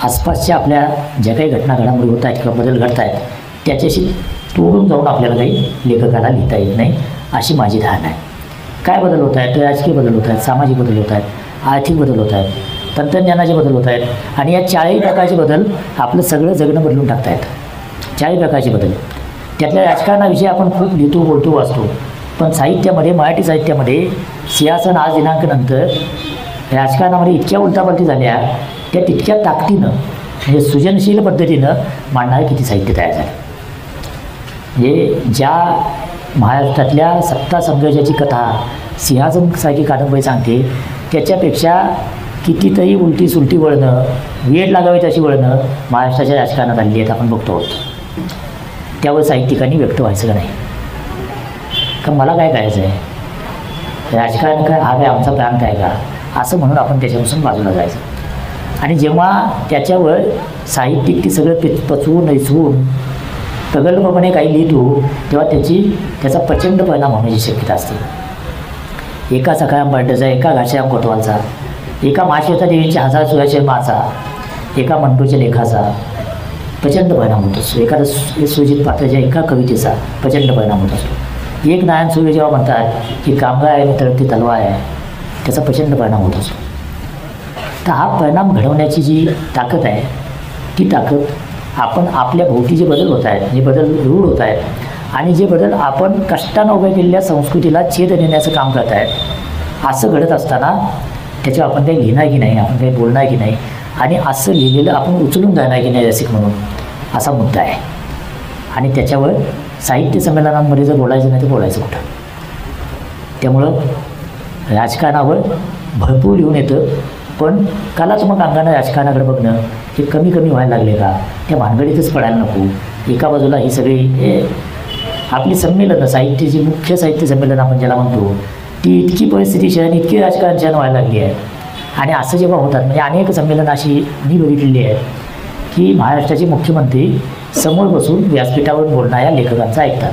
आसपासच्या आपल्या ज्या काही घटना घडामोडी होत आहेत किंवा बदल घडत आहेत त्याच्याशी तोडून जाऊन आपल्याला काही लेखकाला लिहिता येत नाही, अशी माझी धारणा आहे. काय बदल होत आहेत? राजकीय बदल होत आहेत, सामाजिक बदल होत आहेत, आर्थिक बदल होत आहेत, तंत्रज्ञानाचे बदल होत आहेत. आणि या 40 प्रकारचे बदल आपलं सगळं जगणं बदलून टाकत आहेत. 40 प्रकारचे बदल. त्यातल्या राजकारणाविषयी आपण खूप लिहितो, बोलतो, वाचतो. पण साहित्यामध्ये, मराठी साहित्यामध्ये सिंहासन आज दिनांकनंतर राजकारणामध्ये इतक्या उलटापलटी झाल्या, त्या तितक्या ताकदीनं म्हणजे सृजनशील पद्धतीनं मांडणारे किती साहित्य तयार झाले. म्हणजे ज्या महाराष्ट्रातल्या सत्ता संघर्षाची कथा सिंहासनसारखी कादंबरी सांगते, त्याच्यापेक्षा कितीतरी उलटी सुलटी वळणं, वेळ लागावीत अशी वळणं महाराष्ट्राच्या राजकारणात आलेली आहेत, आपण बघतो आहोत. त्यावर साहित्यिकांनी व्यक्त व्हायचं का नाही? का मला काय करायचं आहे, राजकारण काय, हा काय आमचा प्रांत आहे का, असं म्हणून आपण त्याच्यापासून बाजूला जायचं. आणि जेव्हा त्याच्यावर साहित्यिक ती सगळं पचवून नैसवून प्रगल्भपणे काही लिहितो तेव्हा त्याचा प्रचंड परिणाम होण्याची शक्यता असते. एका सखाराम बर्डेचा, एका घाशीराम कोतवालचा, एका महाश्वेता देवींच्या 1000 सूर्यशर्माचा, एका मंटूच्या लेखाचा प्रचंड परिणाम होत असतो. एखादा सुजित पात्राच्या एका कवितेचा प्रचंड परिणाम होत असतो. एक नारायण सूर्य जेव्हा म्हणतात की कामगार आहे आणि तळपती तलवार आहे, त्याचा प्रचंड परिणाम होत असतो. तर हा परिणाम घडवण्याची जी ताकद आहे, ती ताकद आपण आपल्या भोवती जे बदल होत आहेत, जे बदल रूढ होत आहेत आणि जे बदल आपण कष्टानं उभ्या केलेल्या संस्कृतीला छेद देण्याचं काम करत आहेत, असं घडत असताना त्याच्यावर आपण काही लिहिणार की नाही, आपण काही बोलणार की नाही आणि असं लिहिलेलं आपण उचलून जाणार की नाही रसिक म्हणून, असा मुद्दा आहे. आणि त्याच्यावर साहित्य संमेलनांमध्ये जर बोलायचं नाही तर बोलायचं कुठं. त्यामुळं राजकारणावर भरपूर लिहून येतं, पण कलात्मक अंगानं राजकारणाकडे बघणं हे कमी कमी व्हायला लागले का, त्या भानगडीतच पडायला नको. एका बाजूला ही सगळी आपली संमेलनं, साहित्याची मुख्य साहित्य संमेलन आपण ज्याला म्हणतो, ती इतकी परिस्थिती शहर, इतकी राजकारण शहर व्हायला लागली आहे. आणि असं जेव्हा होतात, म्हणजे अनेक संमेलनं अशी मी बघितलेली आहेत की महाराष्ट्राचे मुख्यमंत्री समोर बसून व्यासपीठावर बोलणाऱ्या लेखकांचं ऐकतात,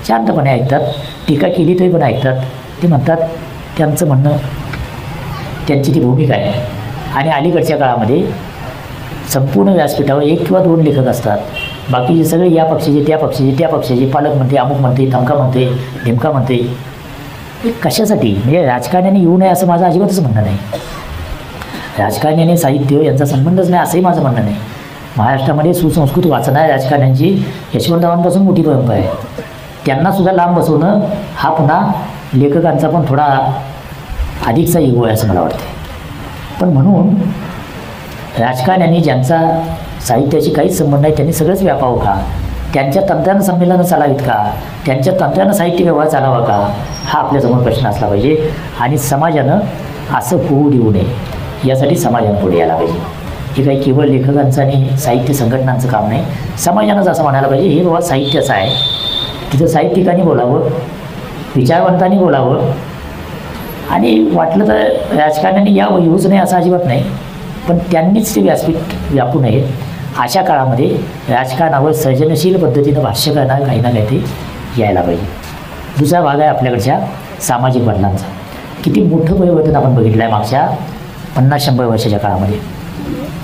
शांतपणे ऐकतात, टीका केली तरी पण ऐकतात. ते म्हणतात त्यांचं म्हणणं, त्यांची ती भूमिका आहे. आणि अलीकडच्या काळामध्ये संपूर्ण व्यासपीठावर 1 किंवा 2 लेखक असतात, बाकीचे सगळे या पक्षाचे, त्या पक्षाचे, त्या पक्षाचे, पालकमंत्री, अमुक मंत्री, धमका मंत्री, ढिमका मंत्री. हे कशासाठी? म्हणजे राजकारण्याने येऊ नये असं माझं अजिबातच म्हणणं नाही. राजकारण्याने साहित्य यांचा संबंधच नाही असंही माझं म्हणणं नाही. महाराष्ट्रामध्ये सुसंस्कृत वाचणाऱ्या राजकारण्यांची यशवंतरावांपासून मोठी परंपरा आहे. त्यांनासुद्धा लांब बसवणं हा पुन्हा लेखकांचा पण थोडा अधिकचा इगो आहे असं मला वाटते. पण म्हणून राजकारण्यांनी ज्यांचा साहित्याशी काहीच संबंध नाही त्यांनी सगळंच व्यापावं का? त्यांच्या तंत्रानं संमेलनं चालावीत का? त्यांच्या तंत्रानं साहित्य व्यवहार चालावा का? हा आपल्यासमोर प्रश्न असला पाहिजे. आणि समाजानं असं होऊ देऊ नये यासाठी समाजानं पुढे यायला पाहिजे. हे काही केवळ लेखकांचं आणि साहित्य संघटनांचं काम नाही. समाजानंच असं म्हणायला पाहिजे हे बाबा साहित्याचं आहे, तिथं साहित्यिकांनी बोलावं, विचारवंतांनी बोलावं. आणि वाटलं तर राजकारण्यांनी येऊच नाही असं अजिबात नाही, पण त्यांनीच ते व्यासपीठ व्यापू नये. अशा काळामध्ये राजकारणावर सर्जनशील पद्धतीनं भाष्य करणारं काही ना काही ते यायला पाहिजे. दुसरा भाग आहे आपल्याकडच्या सामाजिक बदलांचा. किती मोठं परिवर्तन आपण बघितलं आहे मागच्या 50-100 वर्षाच्या काळामध्ये.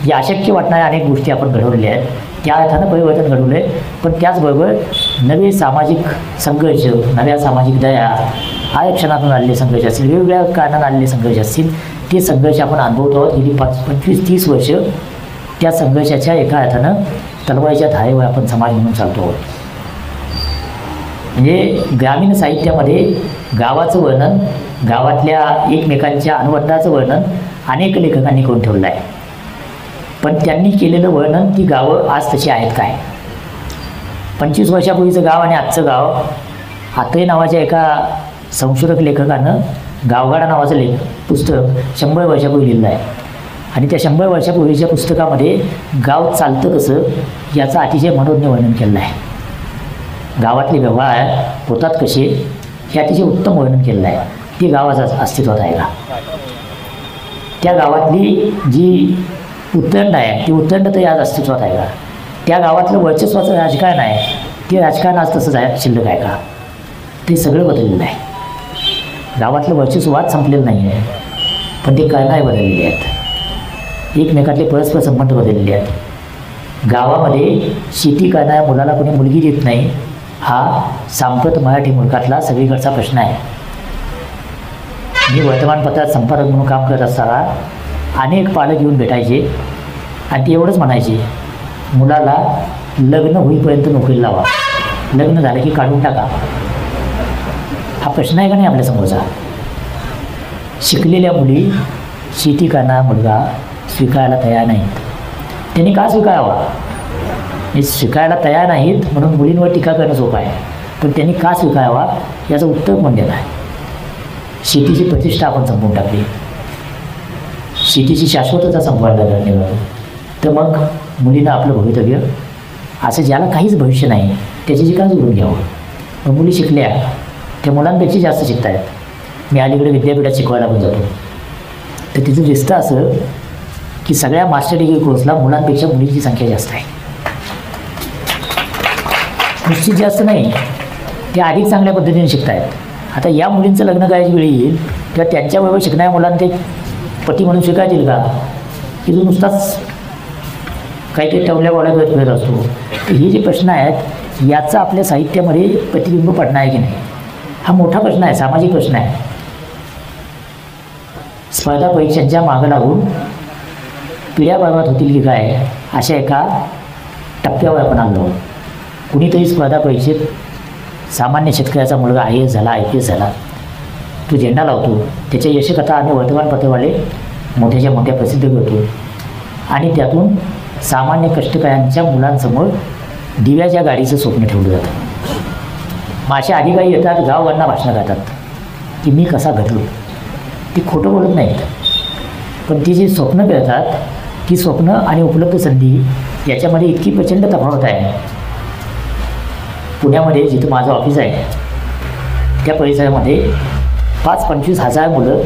या अशक्य वाटणाऱ्या अनेक गोष्टी आपण घडवलेल्या आहेत त्या अर्थानं परिवर्तन घडवलं आहे. पण त्याचबरोबर नवे सामाजिक संघर्ष, नव्या सामाजिक दया, आरक्षणातून आलेले संघर्ष असतील, वेगवेगळ्या कारणाने आलेले संघर्ष असतील, ते संघर्ष आपण अनुभवतो आहोत. गेली 25-30 वर्ष त्या संघर्षाच्या एका अर्थानं तलवारीच्या धारेवर आपण समाज म्हणून चालतो आहोत. म्हणजे ग्रामीण साहित्यामध्ये गावाचं वर्णन, गावातल्या एकमेकांच्या अनुबंधाचं वर्णन अनेक लेखकांनी करून ठेवलं आहे. पण त्यांनी केलेलं वर्णन ती गावं आज तशी आहेत काय? 25 वर्षापूर्वीचं गाव आणि आजचं गाव, आत्रे नावाच्या एका संशोधक लेखकानं गावगाडा नावाचं पुस्तक 100 वर्षापूर्वी लिहिलं आहे. आणि त्या 100 वर्षापूर्वीच्या पुस्तकामध्ये गाव चालतं कसं याचं अतिशय मनोज्ञ वर्णन केलं आहे. गावातले व्यवहार होतात कसे हे अतिशय उत्तम वर्णन केलेलं आहे. ते गावाचं अस्तित्वात आहे का? त्या गावातली जी उतरंड आहे ती उतरंड तरी आज अस्तित्वात आहे का? त्या गावातलं वर्चस्वाचं राजकारण आहे ते राजकारण आज तसंच आहे, शिल्लक आहे का? ते सगळं बदललेलं आहे. गावातलं वर्चस्व आज संपलेलं नाही आहे, पण ते कारणे बदललेले आहेत. एकमेकातले परस्पर संबंध बदललेले आहेत. गावामध्ये शेती करणाऱ्या मुलाला कोणी मुलगी देत नाही हा सांप्रत मराठी मुलकातला सगळीकडचा प्रश्न आहे. मी वर्तमानपत्रात संपादक म्हणून काम करत असताना अनेक पालक येऊन भेटायचे आणि ते एवढंच म्हणायचे, मुलाला लग्न होईपर्यंत नोकरी लावा, लग्न झालं की काढून टाका. हा प्रश्न आहे का नाही आपल्यासमोरचा? शिकलेल्या मुली शेती करणारा मुलगा स्वीकारायला तयार नाहीत. त्यांनी का स्वीकारावा? हे शिकायला तयार नाहीत म्हणून मुलींवर टीका करणं सोपं आहे, पण त्यांनी का स्वीकारावा याचं उत्तर कोण देणार? शेतीची प्रतिष्ठा आपण संपवून टाकली, शेतीची शाश्वतता संपवायला लागली, तर मग मुलीनं आपलं भवितव्य असं ज्याला काहीच भविष्य नाही त्याची जी काळजी घेऊन घ्यावं. मग मुली शिकल्या त्या मुलांपेक्षा जास्त शिकत आहेत. मी अलीकडे विद्यापीठात शिकवायला पण जातो, तर तिचं दिसतं असं की सगळ्या मास्टर डिग्री कोर्सला मुलांपेक्षा मुलींची संख्या जास्त आहे. निश्चित जास्त नाही, ते अधिक चांगल्या पद्धतीने शिकत आहेत. आता या मुलींचं लग्न करायची वेळ येईल तेव्हा त्यांच्याबरोबर शिकणाऱ्या मुलांना ते पती म्हणून स्वीकारतील का? की जो नुसताच काहीतरी टवल्या गोळ्या करत असतो. तर हे जे प्रश्न आहेत याचा आपल्या साहित्यामध्ये प्रतिबिंब पडणार आहे की नाही हा मोठा प्रश्न आहे, सामाजिक प्रश्न आहे. स्पर्धा परीक्षांच्या मागं लागून पिढ्या बर्बाद होतील की काय अशा एका टप्प्यावर आपण आलो. कुणीतरी स्पर्धा परीक्षेत सामान्य शेतकऱ्याचा मुलगा IAS झाला, IPS झाला, तो झेंडा लावतो, त्याच्या यशकथा आम्ही वर्तमानपत्रवाले मोठ्याच्या मोठ्या प्रसिद्ध करतो आणि त्यातून सामान्य कष्टकऱ्यांच्या मुलांसमोर दिव्याच्या गाडीचं स्वप्न ठेवलं जातं. मग अशा अधिकारी येतात, गावगांना भाषणं करतात की मी कसा घडलो. ती खोटं बोलत नाहीत, पण ती जी स्वप्न करतात ती स्वप्न आणि उपलब्ध संधी याच्यामध्ये इतकी प्रचंड तफावत आहे. पुण्यामध्ये जिथं माझं ऑफिस आहे त्या परिसरामध्ये 5-25 हजार मुलं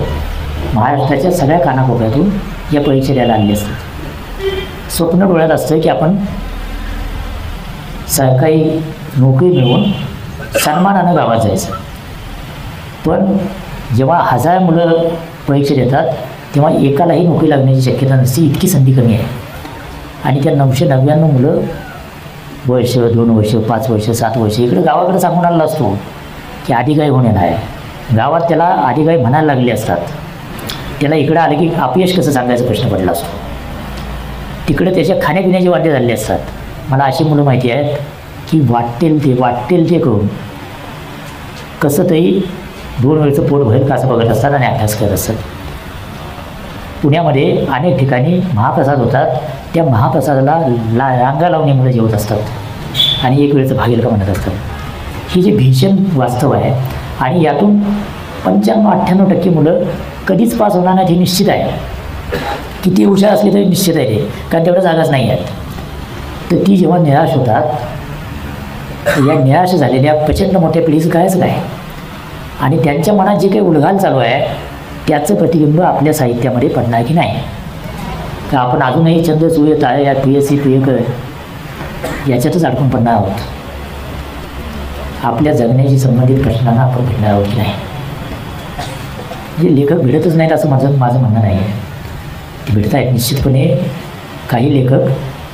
महाराष्ट्राच्या सगळ्या कानाकोपऱ्यातून या परीक्षा द्यायला आलेली असतात. स्वप्न डोळ्यात असतं की आपण सरकारी नोकरी मिळवून सन्मानानं गावात जायचं. पण जेव्हा 1000 मुलं परीक्षा देतात तेव्हा एकालाही नोकरी लागण्याची शक्यता नसते, इतकी संधी कमी आहे. आणि त्या 999 मुलं वर्ष, 2 वर्ष, 5 वर्ष, 7 वर्ष इकडे गावाकडे सांगून आलेला असतो की अधिकारी होऊन येणार आहे. गावात त्याला अधिकारी म्हणायला लागले असतात. त्याला इकडं आलं की अपयश कसं सांगायचा प्रश्न पडला असतो. तिकडे त्याच्या खाण्यापिण्याचे वाद्य झालेले असतात. मला अशी मुलं माहिती आहेत की वाटेल ते करून कसं तरी 2 वेळचं पोट भरेल का असं बघत असतात आणि अभ्यास करत असतात. पुण्यामध्ये अनेक ठिकाणी महाप्रसाद होतात, त्या महाप्रसादाला रांगा लावून मुलं जेवत असतात आणि एक वेळचं भागेल का म्हणत असतात. ही जी भीषण वास्तव आहे आणि यातून 95-98% मुलं कधीच पास होणार नाहीत हे निश्चित आहे. किती हुशार असली तरी निश्चित आहे ते, कारण तेवढ्या जागाच नाही आहेत. तर ती जेव्हा निराश होतात या निराश झालेल्या प्रचंड मोठ्या पिढीचं करायचं काय आणि त्यांच्या मनात जे काही उलघाल चालू आहे त्याचं प्रतिबिंब आपल्या साहित्यामध्ये पडणार की नाही. तर आपण अजूनही छंद सुये ताळे या PSC प्रियकर याच्यातच अडकून पडणार आहोत. आपल्या जगण्याशी संबंधित प्रश्नांना आपण भेटणार आहोत की नाही. म्हणजे लेखक भेटतच नाहीत असं माझं म्हणणं नाही आहे. ते भेटत आहेत निश्चितपणे. काही लेखक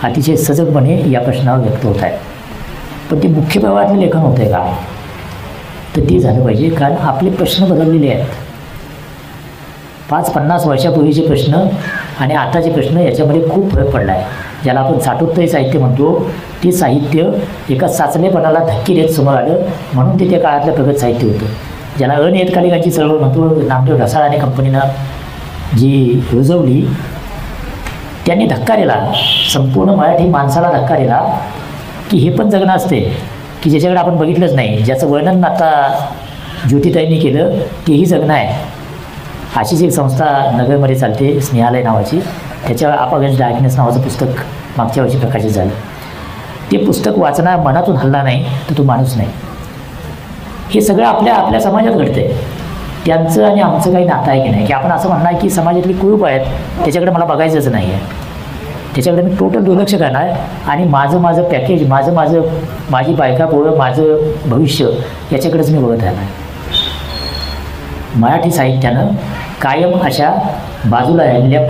अतिशय सजगपणे या प्रश्नावर व्यक्त होत आहेत. पण ते मुख्य प्रवाहातलं लेखन होतं आहे का, तर ते झालं पाहिजे. कारण आपले प्रश्न बदललेले आहेत. 5-50 वर्षापूर्वीचे प्रश्न आणि आताचे प्रश्न याच्यामध्ये खूप फरक पडला आहे. ज्याला आपण साठोत्तरी साहित्य म्हणतो, ते साहित्य एका साचलेपणाला धक्के देत समोर आलं, म्हणून ते त्या काळातलं प्रगत साहित्य होतं. ज्याला अनियतकालिकांची चळवळ म्हणतो, नामदेव ढसाळ आणि कंपनीनं जी रुजवली, त्यांनी धक्का दिला, संपूर्ण मराठी माणसाला धक्का दिला की हे पण जगणं असते की ज्याच्याकडे आपण बघितलंच नाही, ज्याचं वर्णन आता ज्योतिताईंनी केलं, तेही जगणं आहे. अशीच एक संस्था नगरमध्ये चालते, स्नेहालय नावाची. त्याच्यावर अप अगेन्स्ट डार्कनेस नावाचं पुस्तक मागच्या वर्षी प्रकाशित झालं. ते पुस्तक वाचणार मनातून हल्ला नाही तर तो माणूस नाही. हे सगळं आपल्या समाजात घडतं आहे. त्यांचं आणि आमचं काही नातं आहे की नाही, की आपण असं म्हणणार की समाजातली कुरूप आहेत, त्याच्याकडे मला बघायचंच नाही आहे, त्याच्याकडे मी टोटल दुर्लक्ष करणार आणि माझं पॅकेज, माझी बायका पोरं, माझं भविष्य याच्याकडेच मी बघत राहणार. मराठी साहित्यानं कायम अशा बाजूला राहिलेल्या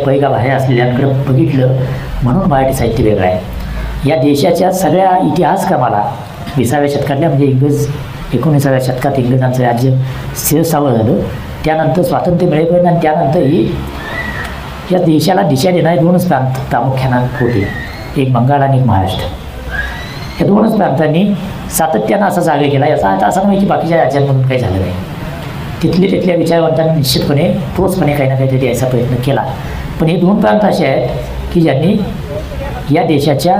पैगा बाहेर असलेल्यांकडे बघितलं, म्हणून मराठी साहित्य वेगळं आहे. या देशाच्या सगळ्या इतिहासक्रमाला 20व्या शतकातल्या, म्हणजे 19व्या शतकात इंग्रजांचं राज्य शिरसावं झालं, त्यानंतर स्वातंत्र्य मिळेपर्यंत आणि त्यानंतरही या देशाला दिशा देणारे 2च प्रांत प्रामुख्यानं होते, एक बंगाल आणि एक महाराष्ट्र. या 2च प्रांतांनी सातत्यानं असा जागा केला. याचा अर्थ असा नाही की बाकीच्या राज्यांमधून काही झालं नाही. तिथल्या विचारवंतांनी निश्चितपणे ठोसपणे काही ना काहीतरी यायचा प्रयत्न केला. पण हे 2 प्रांत असे आहेत की ज्यांनी या देशाच्या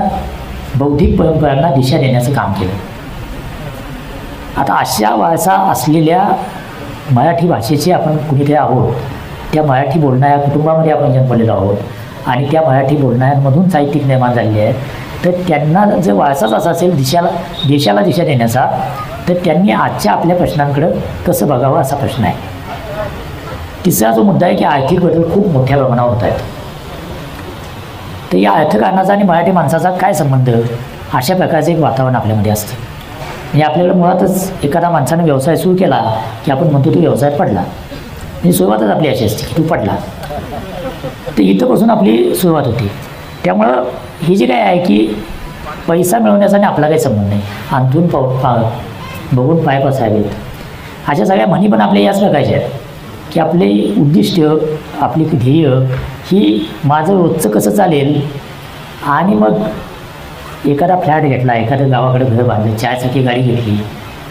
बौद्धिक परंपरांना दिशा देण्याचं काम केलं. आता अशा वारसा असलेल्या मराठी भाषेचे आपण कुणीतरी आहोत. त्या मराठी बोलणाऱ्या कुटुंबामध्ये आपण जन्मलेलो आहोत आणि त्या मराठी बोलणाऱ्यांमधून साहित्यिक निर्माण झालेले आहेत. तर त्यांना जर वारसाच असा असेल देशाला दिशा देण्याचा, तर त्यांनी आजच्या आपल्या प्रश्नांकडं कसं बघावं असा प्रश्न आहे. तिसरा जो मुद्दा आहे की आर्थिक बदल खूप मोठ्या प्रमाणावर होत आहेत. तर या अर्थकारणाचा आणि मराठी माणसाचा काय संबंध, अशा प्रकारचं एक वातावरण आपल्यामध्ये असतं. म्हणजे आपल्याकडे मुळातच एखादा माणसानं व्यवसाय सुरू केला की आपण म्हणतो तो व्यवसाय पडला, म्हणजे सुरुवातच आपली अशी असते की तू पडला. तर इथंपासून आपली सुरुवात होती. त्यामुळं हे जे काय आहे की पैसा मिळवण्याचा आणि आपला काही संबंध नाही, अंथून बघून पाय पसावेत, अशा सगळ्या म्हणी पण आपल्या याच प्रकारच्या आहेत की आपले उद्दिष्ट, आपली ध्येय ही माझं रोजचं कसं चालेल. आणि मग एखादा फ्लॅट घेतला, एखाद्या गावाकडे घर बांधलं, 4 चाकी गाडी घेतली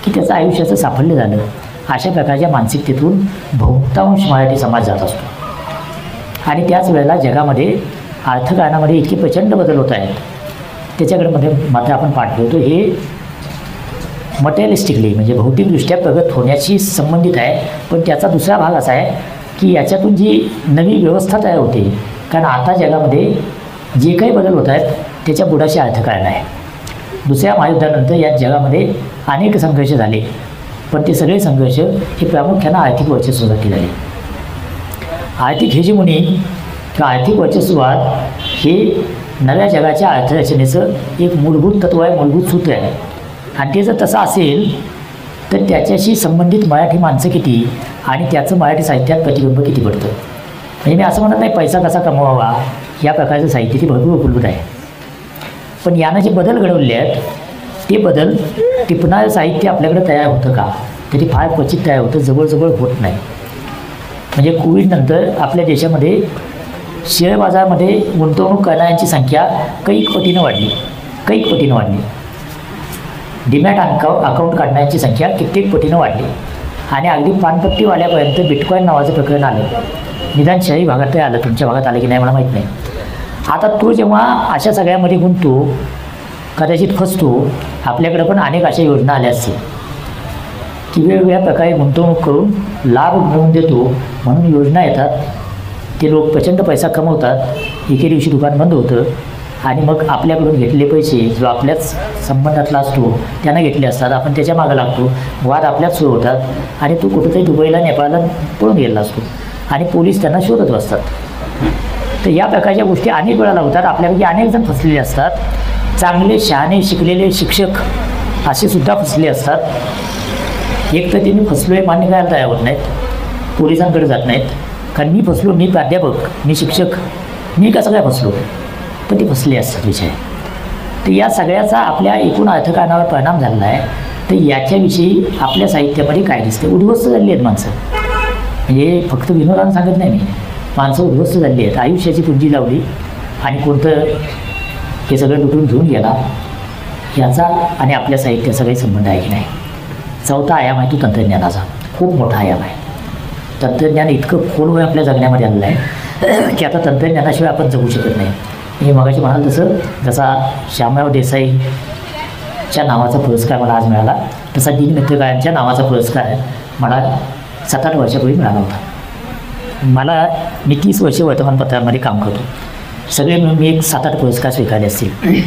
की त्याचं आयुष्याचं साफल्य झालं. अशा प्रकारच्या मानसिकतेतून बहुतांश मराठी समाज जात असतो. आणि त्याच वेळेला जगामध्ये अर्थकारणामध्ये इतके प्रचंड बदल होत आहेत, त्याच्याकडे मात्र आपण पाठ ठेवतो. हे मटेरियलिस्टिकली म्हणजे भौतिकदृष्ट्या प्रगत होण्याशी संबंधित आहे. पण त्याचा दुसरा भाग असा आहे की याच्यातून जी नवी व्यवस्था तयार होते. कारण आता जगामध्ये जे काही बदल होत आहेत त्याच्या बुडाशी अर्थकारण आहे. दुसऱ्या महायुद्धानंतर या जगामध्ये अनेक संघर्ष झाले, पण ते सगळे संघर्ष हे प्रामुख्यानं आर्थिक वर्चस्वासाठी झाले. आर्थिक हेजेमोनी किंवा आर्थिक वर्चस्वाद हे नव्या जगाच्या अर्थरचनेचं एक मूलभूत तत्व आहे, मूलभूत सूत्र आहे. आणि ते जर तसं असेल तर त्याच्याशी संबंधित मराठी माणसं किती आणि त्याचं मराठी साहित्यात प्रतिबिंब किती पडतं. म्हणजे मी असं म्हणत नाही पैसा कसा कमवावा, या प्रकारचं साहित्य ती भरपूर उपलब्ध आहे. पण यानं जे बदल घडवले आहेत ते बदल टिपणारं साहित्य आपल्याकडे तयार होतं का, तर ते फार क्वचित तयार होतं, जवळजवळ होत नाही. म्हणजे कोविडनंतर आपल्या देशामध्ये शेअर बाजारामध्ये गुंतवणूक करणाऱ्यांची संख्या कैक पटीनं वाढली. डीमॅट अकाउंट काढण्याची संख्या कित्येक पटीनं वाढली. आणि अगदी पानपट्टीवाल्यापर्यंत बिटकॉईन नावाचं प्रकरण आलं. निदान शहरी भागात आलं, तुमच्या भागात आलं की नाही मला माहीत नाही. आता तो जेव्हा अशा सगळ्यामध्ये गुंततो, कदाचित फसतो. आपल्याकडे पण अनेक अशा योजना आल्या असतील की वेगवेगळ्या प्रकारे गुंतवणूक करून लाभ मिळवून देतो म्हणून योजना येतात. ते लोक प्रचंड पैसा कमवतात. एके दिवशी दुकान बंद होतं आणि मग आपल्याकडून घेतलेले पैसे जो आपल्याच संबंधातला असतो त्यांना घेतले असतात. आपण त्याच्या मागं लागतो, वाद आपल्याच सुरू होतात आणि तो कुठंतरी दुबईला नेपाळला पळून गेलेला असतो आणि पोलीस त्यांना शोधत बसतात. तर या प्रकारच्या गोष्टी अनेक वेळा होतात. आपल्यापैकी अनेक जण फसलेले असतात. चांगले शहाणे शिकलेले शिक्षक असे सुद्धा फसले असतात. एक तर ते मी फसलो आहे मान्य करायला तयार होत नाहीत, पोलिसांकडे जात नाहीत. कारण मी फसलो, मी प्राध्यापक, मी शिक्षक, मी कसं काय फसलो. पण ते फसले असतात विषय. तर या सगळ्याचा आपल्या एकूण अर्थकारणावर परिणाम झालेला आहे. तर याच्याविषयी आपल्या साहित्यामध्ये काय दिसतं? उद्ध्वस्त झाली आहेत माणसं. म्हणजे फक्त विनोदानं सांगत नाही मी, माणसं उद्ध्वस्त झाली आहेत. आयुष्याची पुंजी लावली आणि कोणतं हे सगळं लुटून घेऊन गेला, याचा आणि आपल्या साहित्याचा काही संबंध आहे की नाही. चौथा आयाम आहे तो तंत्रज्ञानाचा. खूप मोठा आयाम आहे. तंत्रज्ञान इतकं खोलवर आपल्या जगण्यामध्ये आलेलं आहे की आता तंत्रज्ञानाशिवाय आपण जगू शकत नाही. मी मगाशी म्हणाल जसा श्यामराव देसाईच्या नावाचा पुरस्कार मला आज मिळाला, तसा दीनमित्रकाळांच्या नावाचा पुरस्कार मला 7-8 वर्षापूर्वी मिळाला होता. मी 30 वर्ष वर्तमानपत्रामध्ये काम करतो. सगळे मिळून मी एक 7-8 पुरस्कार स्वीकारले असतील.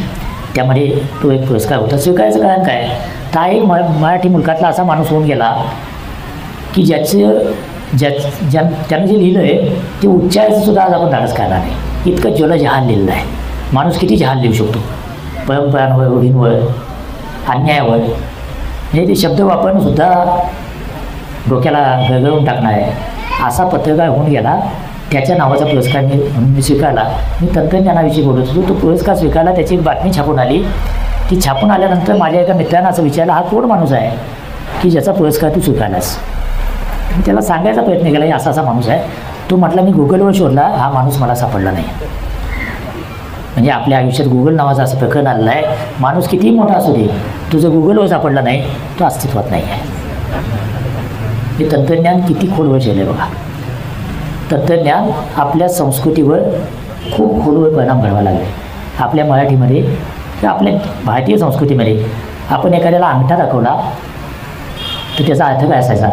त्यामध्ये तो एक पुरस्कार होता. स्वीकारायचं कारण काय? तर एक मराठी मुलकातला असा माणूस होऊन गेला की त्यानं जे लिहिलं आहे ते उच्चारायचं सुद्धा आज आपण धाडस करणार नाही. इतकं जहान लिहिलेलं आहे. माणूस किती जहान लिहू शकतो? परंपरांवर, रूढींवर, अन्यायावर. म्हणजे ते शब्द वापरणं सुद्धा डोक्याला गळगळून टाकणार आहे. असा पत्रकार होऊन गेला. त्याच्या नावाचा पुरस्कार मी स्वीकारला. मी तंत्रज्ञानाविषयी बोलत होतो. तो पुरस्कार स्वीकारला. त्याची एक बातमी छापून आली. ती छापून आल्यानंतर माझ्या एका मित्रानं असं विचारलं, हा कोण माणूस आहे की ज्याचा पुरस्कार तू स्वीकारलास? मी त्याला सांगायचा प्रयत्न केला, असा असा माणूस आहे. तो म्हटला, मी गुगलवर शोधला, हा माणूस मला सापडला नाही. म्हणजे आपल्या आयुष्यात गुगल नावाचं असं प्रकरण आलेलं आहे. माणूस कितीही मोठा असू दे, तुझं गुगलवर सापडला नाही, तो अस्तित्वात नाही आहे. हे तंत्रज्ञान किती खोलवर गेलं आहे बघा. तंत्रज्ञान आपल्या संस्कृतीवर खूप खोलवर परिणाम घडवा लागले. आपल्या मराठीमध्ये किंवा आपल्या भारतीय संस्कृतीमध्ये आपण एखाद्याला अंगठा दाखवला तर त्याचा अर्थ काय असायचा?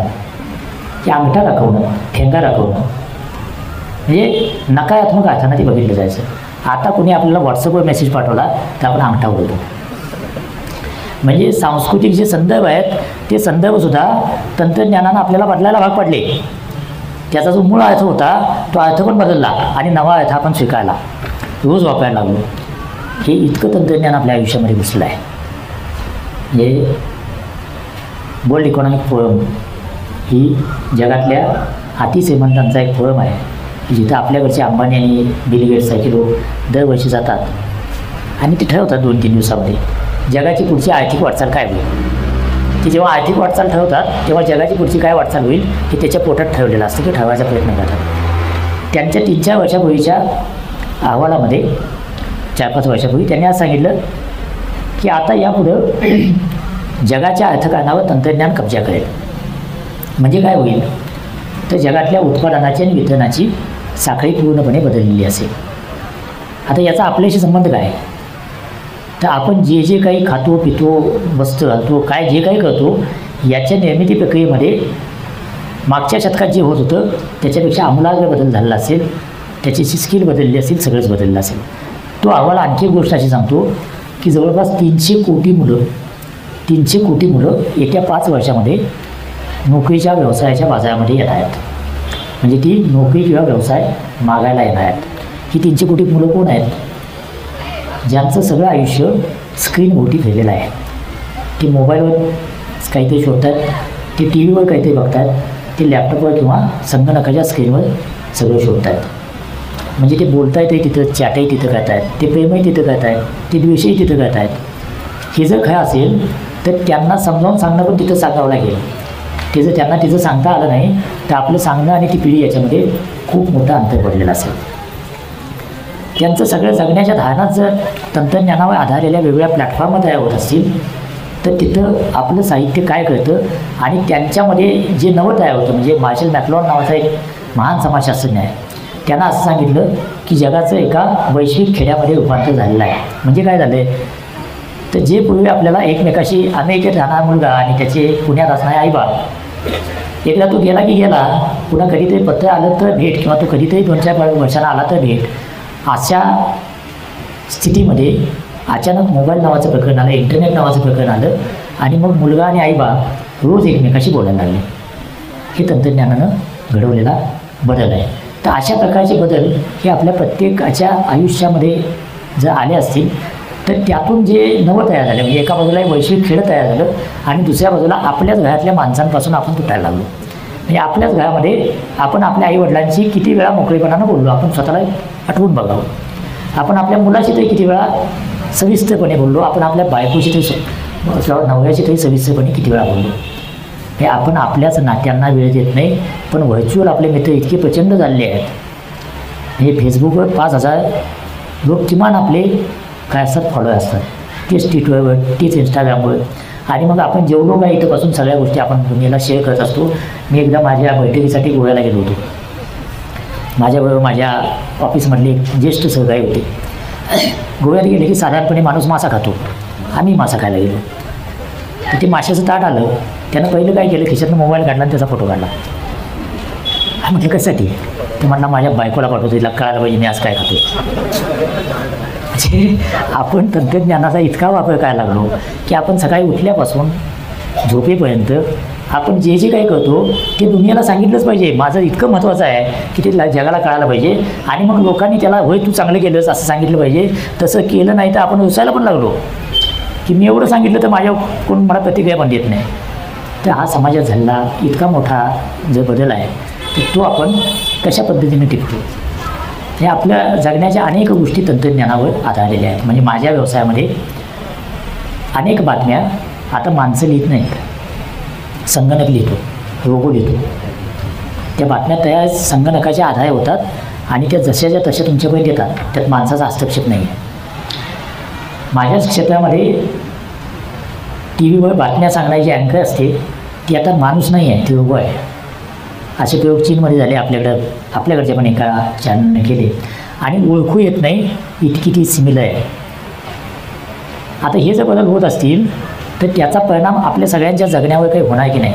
की अंगठा दाखवणं, ठेंगा दाखवणं, म्हणजे नकारात्मक अर्थानं ते बघितलं जायचं. आता कोणी आपल्याला व्हॉट्सअपवर मेसेज पाठवला तर आपण अंगठा उडवतो. म्हणजे सांस्कृतिक जे संदर्भ आहेत ते संदर्भसुद्धा तंत्रज्ञानानं आपल्याला बदलायला भाग पडले. त्याचा जो मूळ अर्थ होता तो अर्थ पण बदलला आणि नवा अर्थ आपण स्वीकारला, रोज वापरायला लागलो. हे इतकं तंत्रज्ञान आपल्या आयुष्यामध्ये घुसलं आहे. म्हणजे वर्ल्ड इकॉनॉमिक फोरम ही जगातल्या अतिश्रीमंतांचा एक फोरम आहे की जिथं आपल्याकडचे अंबानी आणि बिल गेट्ससारखे लोक दरवर्षी जातात आणि ते ठरवतात 2-3 दिवसामध्ये जगाची पुढची आर्थिक वाटचाल काय होईल. ते जेव्हा आर्थिक वाटचाल ठरवतात तेव्हा जगाची पुढची काय वाटचाल होईल हे त्याच्या पोटात ठरवलेलं असतं की ठरवायचा प्रयत्न करतात. त्यांच्या 3-4 वर्षापूर्वीच्या अहवालामध्ये 4-5 वर्षापूर्वी त्यांनी आज सांगितलं की आता यापुढं जगाच्या अर्थकारणावर तंत्रज्ञान कब्जा करेल. म्हणजे काय होईल? तर जगातल्या उत्पादनाची आणि वितरणाची साखळी पूर्णपणे बदललेली असेल. आता याचा आपल्याशी संबंध काय? तर आपण जे जे काही खातो, पितो, वस्त्र घालतो, काय जे काही करतो याच्या निर्मिती प्रक्रियेमध्ये मागच्या शतकात जे होत होतं त्याच्यापेक्षा आमूलाग्र बदल झालेला असेल. त्याची स्किल बदलली असेल, सगळंच बदललं असेल. तो अहवाल आणखी एक गोष्ट अशी सांगतो की जवळपास 300 कोटी मुलं येत्या 5 वर्षामध्ये नोकरीच्या व्यवसायाच्या बाजारामध्ये येत आहेत. म्हणजे ती नोकरी किंवा व्यवसाय मागायला येणार आहेत. ही 300 कोटी मुलं कोण आहेत? ज्यांचं सगळं आयुष्य स्क्रीनभोवती फिरलेलं आहे. ते मोबाईलवर काहीतरी शोधतात, ते टी व्हीवर काहीतरी बघतात, ते लॅपटॉपवर किंवा संगणकाच्या स्क्रीनवर सगळं शोधतात. म्हणजे ते बोलतायत तिथं, चॅटही तिथं करत आहेत, ते प्रेमही तिथं करत आहेत, ते द्वेषही तिथं करत आहेत. हे जर खरं असेल तर त्यांना समजावून सांगणं पण तिथं सांगावं लागेल. ते जर त्यांना तिथं सांगता आलं नाही तर आपलं सांगणं आणि ती पिढी याच्यामध्ये खूप मोठा अंतर पडलेला असेल. त्यांचं सगळं जगण्याच्या धारणात जर तंत्रज्ञानावर आधारलेल्या वेगवेगळ्या प्लॅटफॉर्म तयार होत असतील तर तिथं आपलं साहित्य काय करतं आणि त्यांच्यामध्ये जे नवं तयार होतं. म्हणजे मार्शल मॅक्लुहान नावाचा एक महान समाजशास्त्रज्ञ आहे. त्यांना असं सांगितलं की जगाचं एका वैश्विक खेड्यामध्ये रूपांतर झालेलं आहे. म्हणजे काय झालं आहे? तर जे पूर्वी आपल्याला एकमेकाशी अमेरिकेत राहणारा मुलगा आणि त्याचे पुण्यात असणारे आईबाप, एकदा तो गेला की गेला, पुन्हा कधीतरी पत्र आलं तर भेट किंवा तो कधीतरी 2-4 वर्षांना आला तर भेट, अशा स्थितीमध्ये अचानक मोबाईल नावाचं प्रकरण आलं, इंटरनेट नावाचं प्रकरण आलं आणि मग मुलगा आणि आईबाप रोज एकमेकाशी बोलायला लागले. हे तंत्रज्ञानानं घडवलेला बदल आहे. तर अशा प्रकारचे बदल हे आपल्या प्रत्येकाच्या आयुष्यामध्ये जर आले असतील तर त्यातून जे नवं तयार झालं, म्हणजे एका बाजूला वैश्विक खेळ तयार झालं आणि दुसऱ्या बाजूला आपल्याच घरातल्या माणसांपासून आपण तुटायला लागलो. म्हणजे आपल्याच घरामध्ये आपण आपल्या आईवडिलांशी किती वेळा मोकळेपणानं बोललो, आपण स्वतःला आठवून बघावं. आपण आपल्या मुलाशी तरी किती वेळा सविस्तरपणे बोललो, आपण आपल्या बायकोशी तरी किंवा नवऱ्याशी तरी सविस्तरपणे किती वेळा बोललो. हे आपण आपल्याच नात्यांना वेळ देत नाही. पण व्हर्च्युअल आपले मित्र इतके प्रचंड झालेले आहेत. हे फेसबुकवर 5,000 लोक किमान आपले काय असतात, फॉलो असतात. तेच ट्विटरवर, तेच इंस्टाग्रामवर. आणि मग आपण जेवढं काय इथंपासून सगळ्या गोष्टी आपण दुनियेला शेअर करत असतो. मी एकदा माझ्या बैठकीसाठी गोव्याला गेलो होतो. माझ्याबरोबर माझ्या ऑफिसमधले एक ज्येष्ठ सहकारी होते. गोव्यात गेले की साधारणपणे माणूस मासा खातो. आम्ही मासा खायला गेलो. तिथे माशाचं ताट आलं. त्यानं पहिलं काय केलं, खिशातनं मोबाईल काढला आणि त्याचा फोटो काढला. म्हणजे कशासाठी? ते म्हणला माझ्या बायकोला पाठवतो, तिला कळायला पाहिजे मी आज काय खातो. म्हणजे आपण तंत्रज्ञानाचा इतका वापर करायला लागलो की आपण सकाळी उठल्यापासून झोपेपर्यंत आपण जे जे काही करतो ते दुनियाला सांगितलंच पाहिजे. माझं इतकं महत्त्वाचं आहे की ते जगाला कळायला पाहिजे. आणि मग लोकांनी त्याला होय तू चांगलं केलंस असं सांगितलं पाहिजे. तसं केलं नाही तर आपण रुसायला पण लागलो की मी एवढं सांगितलं तर माझ्या कोण मला प्रतिक्रिया पण देत नाही. तर हा समाजात झालेला इतका मोठा जो बदल आहे तर तो आपण कशा पद्धतीने टिकतो. हे आपल्या जगण्याच्या अनेक गोष्टी तंत्रज्ञानावर आधारलेल्या आहेत. म्हणजे माझ्या व्यवसायामध्ये अनेक बातम्या आता माणसं लिहित नाहीत, संगणक लिहितो, रोबो लिहितो. त्या बातम्या तयार संगणकाच्या आधारे होतात आणि त्या जशाच्या तशा तुमच्यापर्यंत येतात. त्यात माणसाचा हस्तक्षेप नाही आहे. माझ्याच क्षेत्रामध्ये टी व्हीवर बातम्या सांगणारी जी अँकर असते ती आता माणूस नाही आहे, ती रोबो आहे. असे प्रयोग चीनमध्ये झाले. आपल्याकडचे पण एका चॅनलने केले आणि ओळखू येत नाही इतकी ती सिमिलर आहे. आता हे जर बदल होत असतील तर त्याचा परिणाम आपल्या सगळ्यांच्या जगण्यावर काही होणार की नाही.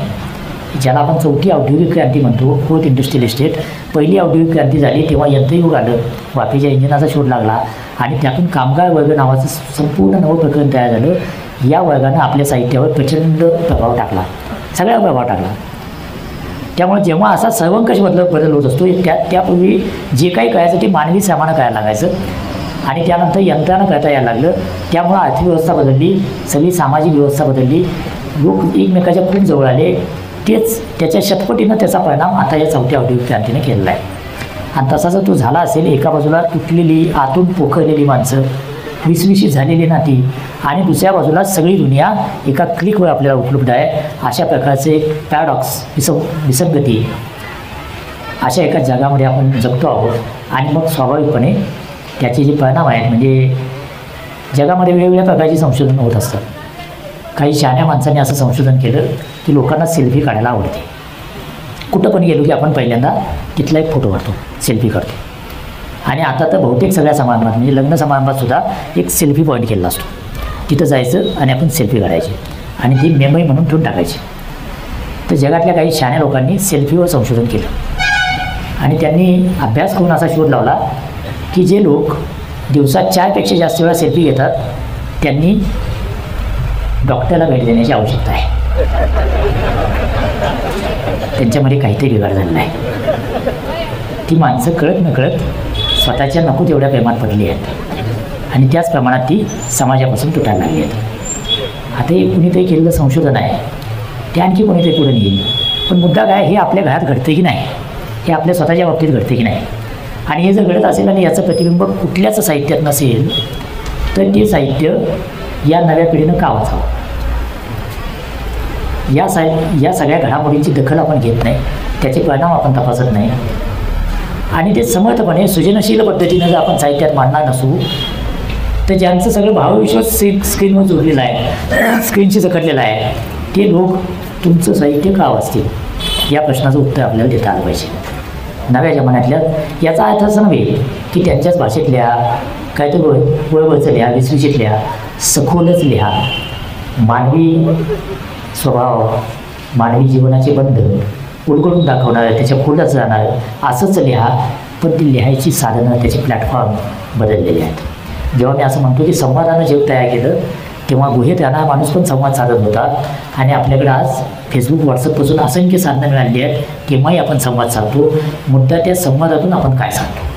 ज्याला आपण चौथी औद्योगिक क्रांती म्हणतो, फोर्थ इंडस्ट्रियल इस्टेट. पहिली औद्योगिक क्रांती झाली तेव्हा यंत्रयुग आलं, वाफेच्या इंजिनाचा शोध लागला आणि त्यातून कामगार वर्ग नावाचं संपूर्ण नवं प्रकरण तयार झालं. या वर्गानं आपल्या साहित्यावर प्रचंड प्रभाव टाकला, सगळ्या प्रभाव टाकला. त्यामुळे जेव्हा असा सर्वंकष बदल होत असतो त्यापूर्वी जे काही करायचं ते मानवी श्रमानं करायला लागायचं आणि त्यानंतर यंत्रानं करता यायला लागलं. त्यामुळं अर्थव्यवस्था बदलली, सगळी सामाजिक व्यवस्था बदलली, लोक एकमेकाच्या खूप जवळ आले. त्याच्या शतपटीनं त्याचा परिणाम आता या चौथ्या औद्योगिक क्रांतीने केलेला आहे. आणि तसा जर तो झाला असेल, एका बाजूला तुटलेली आतून पोखरलेली माणसं, विसविशीत झालेली नाती आणि दुसऱ्या बाजूला सगळी दुनिया एका क्लिकवर आपल्याला उपलब्ध आहे. अशा प्रकारचे एक पॅराडॉक्स, विसंगती अशा एका जगामध्ये आपण जगतो आहोत. आणि मग स्वाभाविकपणे त्याचे जे परिणाम आहेत, म्हणजे जगामध्ये वेगवेगळ्या प्रकारची संशोधन होत असतात. काही शहाण्या माणसांनी असं संशोधन केलं की लोकांना सेल्फी काढायला आवडते. कुठं पण गेलो की आपण पहिल्यांदा तिथला एक फोटो काढतो, सेल्फी काढतो. आणि आता तर बहुतेक सगळ्या समारंभात, म्हणजे लग्न समारंभातसुद्धा एक सेल्फी पॉईंट केलेला असतो. तिथं जायचं आणि आपण सेल्फी काढायची आणि ती मेमरी म्हणून ठेवून टाकायची. तर जगातल्या काही शहाण्या लोकांनी सेल्फीवर संशोधन केलं आणि त्यांनी अभ्यास करून असा शोध लावला की जे लोक दिवसात 4पेक्षा जास्त वेळा सेल्फी घेतात त्यांनी डॉक्टरला भेट देण्याची आवश्यकता आहे. त्यांच्यामध्ये काहीतरी बिघाड झालेला आहे. ती माणसं कळत नकळत स्वतःच्या नको तेवढ्या प्रेमात पडली आहेत आणि त्याच प्रमाणात ती समाजापासून तुटायला लागली आहेत. आता हे कुणीतरी केलेलं संशोधन आहे, ते आणखी कोणीतरी पुढे येईल. पण मुद्दा काय, हे आपल्या घरात घडते की नाही, हे आपल्या स्वतःच्या बाबतीत घडते की नाही. आणि हे जर घडत असेल आणि याचं प्रतिबिंब कुठल्याच साहित्यात नसेल तर ते साहित्य या नव्या पिढीनं का वाचावं. या सगळ्या घडामोडींची दखल आपण घेत नाही, त्याचे परिणाम आपण तपासत नाही आणि ते समर्थपणे सृजनशील पद्धतीनं जर आपण साहित्यात मांडणार नसू तर ज्यांचं सगळं भावविश्वास स्क्रीनवर जोडलेलं आहे, स्क्रीनशी जखडलेलं आहे, ते लोक तुमचं साहित्य का वाचतील या प्रश्नाचं उत्तर आपल्याला देता आलं पाहिजे. नव्या जमान्यातल्या याचा अर्थ असं नव्हे की त्यांच्याच भाषेतल्या काहीतरी वळवळचं लिहा, विसविशीत लिहा, सखोलच लिहा. मानवी स्वभाव, मानवी जीवनाचे बंध उलगडून दाखवणार, त्याच्या खोलात जाणार असंच लिहा. पण ती लिहायची साधनं, त्याचे प्लॅटफॉर्म बदललेले आहेत. जेव्हा मी असं म्हणतो की संवादानं जग तयार केलं तेव्हा गुहेत राहणारा माणूस पण संवाद साधत होता आणि आपल्याकडे आज फेसबुक, व्हॉट्सअपपासून असंख्य साधनं मिळाली आहेत. केव्हाही आपण संवाद साधतो. मुद्दा त्या संवादातून आपण काय सांगतो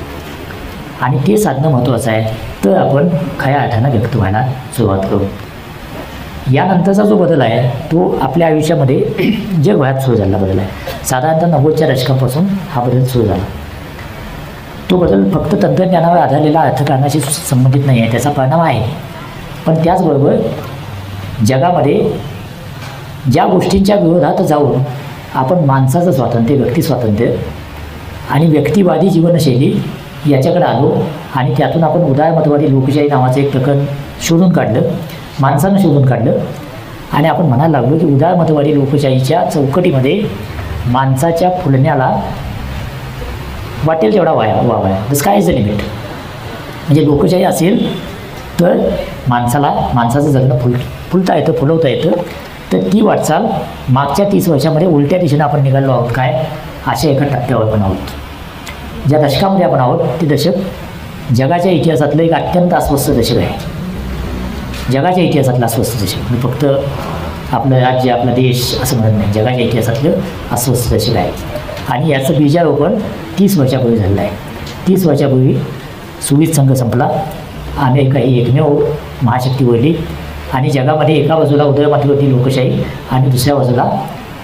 आणि ते साधणं महत्त्वाचं आहे. तर आपण खऱ्या अर्थानं व्यक्त व्हायला सुरुवात करू. यानंतरचा जो बदल आहे तो आपल्या आयुष्यामध्ये जगभरात सुरू झालेला बदल आहे. साधारणतः 90च्या दशकापासून हा बदल सुरू झाला. तो तो बदल फक्त तंत्रज्ञानावर आधारलेला अर्थकारणाशी संबंधित नाही आहे, त्याचा परिणाम आहे. पण त्याचबरोबर जगामध्ये ज्या गोष्टींच्या विरोधात जाऊन आपण माणसाचं स्वातंत्र्य, व्यक्ती स्वातंत्र्य आणि व्यक्तिवादी जीवनशैली याच्याकडे आलो आणि त्यातून आपण उदारमतवादी लोकशाही नावाचं एक प्रकरण शोधून काढलं, माणसानं शोधून काढलं आणि आपण म्हणायला लागलो की उदारमतवादी लोकशाहीच्या चौकटीमध्ये माणसाच्या फुलण्याला वाटेल तेवढा वाव आहे. The sky is the limit. म्हणजे लोकशाही असेल तर माणसाचं जगणं फुलता येतं, फुलवता येतं. तर ती वाटचाल मागच्या 30 वर्षामध्ये उलट्या दिशेनं आपण निघालो आहोत काय, अशा एका टप्प्यावर पण आहोत. ज्या दशकामध्ये आपण आहोत ते दशक जगाच्या इतिहासातलं एक अत्यंत अस्वस्थ दशक आहे. जगाच्या इतिहासातलं अस्वस्थ दशक, मी फक्त आपलं राज्य, आपला देश असं म्हणत नाही, जगाच्या इतिहासातलं अस्वस्थ दशक आहे. आणि याचं बीजारोपण 30 वर्षापूर्वी झालेलं आहे. 30 वर्षापूर्वी सोव्हिएत संघ संपला, अमेरिका ही एकमेव महाशक्ती उरली आणि जगामध्ये एका बाजूला उदयमतवादी लोकशाही आणि दुसऱ्या बाजूला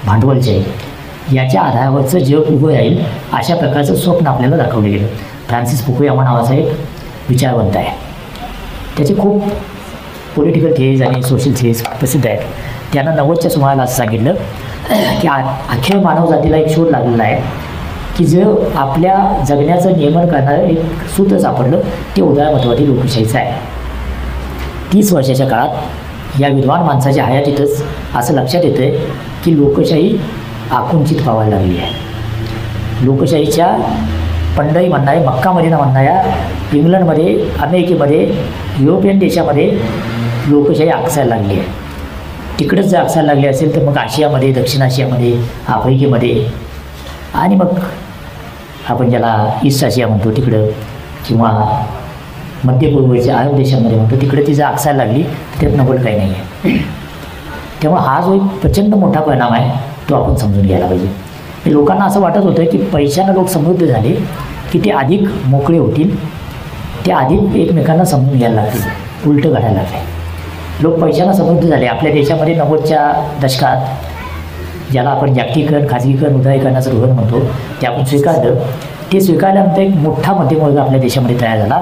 भांडवलशाही याच्या आधारावरचं जग उभं राहील अशा प्रकारचं स्वप्न आपल्याला दाखवलं गेलं. फ्रान्सिस फुकुयामा नावाचा एक विचारवंत आहे. त्याचे खूप पॉलिटिकल थिअरीज आणि सोशल थिअरीज प्रसिद्ध आहेत. त्यानं 90च्या सुमाराला असं सांगितलं की अखेर मानवजातीला एक शोध लागलेला आहे की जे आपल्या जगण्याचं नियमन करणारं एक सूत्र सापडलं ते उदारमतवादी लोकशाहीचं आहे. 30 वर्षाच्या काळात या विद्वान माणसाच्या हयातीतच असं लक्षात येतं आहे की लोकशाही आकुंचित व्हायला लागली आहे. लोकशाहीच्या पंढरी म्हणणारे, मक्का मदिना म्हणणाऱ्या इंग्लंडमध्ये, अमेरिकेमध्ये, युरोपियन देशामध्ये लोकशाही आकसायला लागली आहे. तिकडंच जर आकसायला लागली असेल तर मग आशियामध्ये, दक्षिण आशियामध्ये, आफ्रिकेमध्ये आणि मग आपण ज्याला ईस्ट आशिया म्हणतो तिकडं किंवा मध्य पूर्वेच्या अरब देशामध्ये म्हणतो तिकडे ती जर आकसायला लागली तर त्यात नवल काही नाही आहे. त्यामुळे हा जो एक प्रचंड मोठा परिणाम आहे तो आपण समजून घ्यायला पाहिजे. लोकांना असं वाटत होतं की पैशानं लोक समृद्ध झाले की ते अधिक मोकळे होतील, ते अधिक एकमेकांना समजून घ्यायला लागतील, उलटं घडायला लागले. लोक पैशानं समृद्ध झाले. आपल्या देशामध्ये 90च्या दशकात ज्याला आपण जागतिकीकरण, खाजगीकरण, उदारीकरणाचं धोरण म्हणतो ते आपण स्वीकारलं. ते स्वीकारल्यानंतर एक मोठा मध्यमवर्ग आपल्या देशामध्ये तयार झाला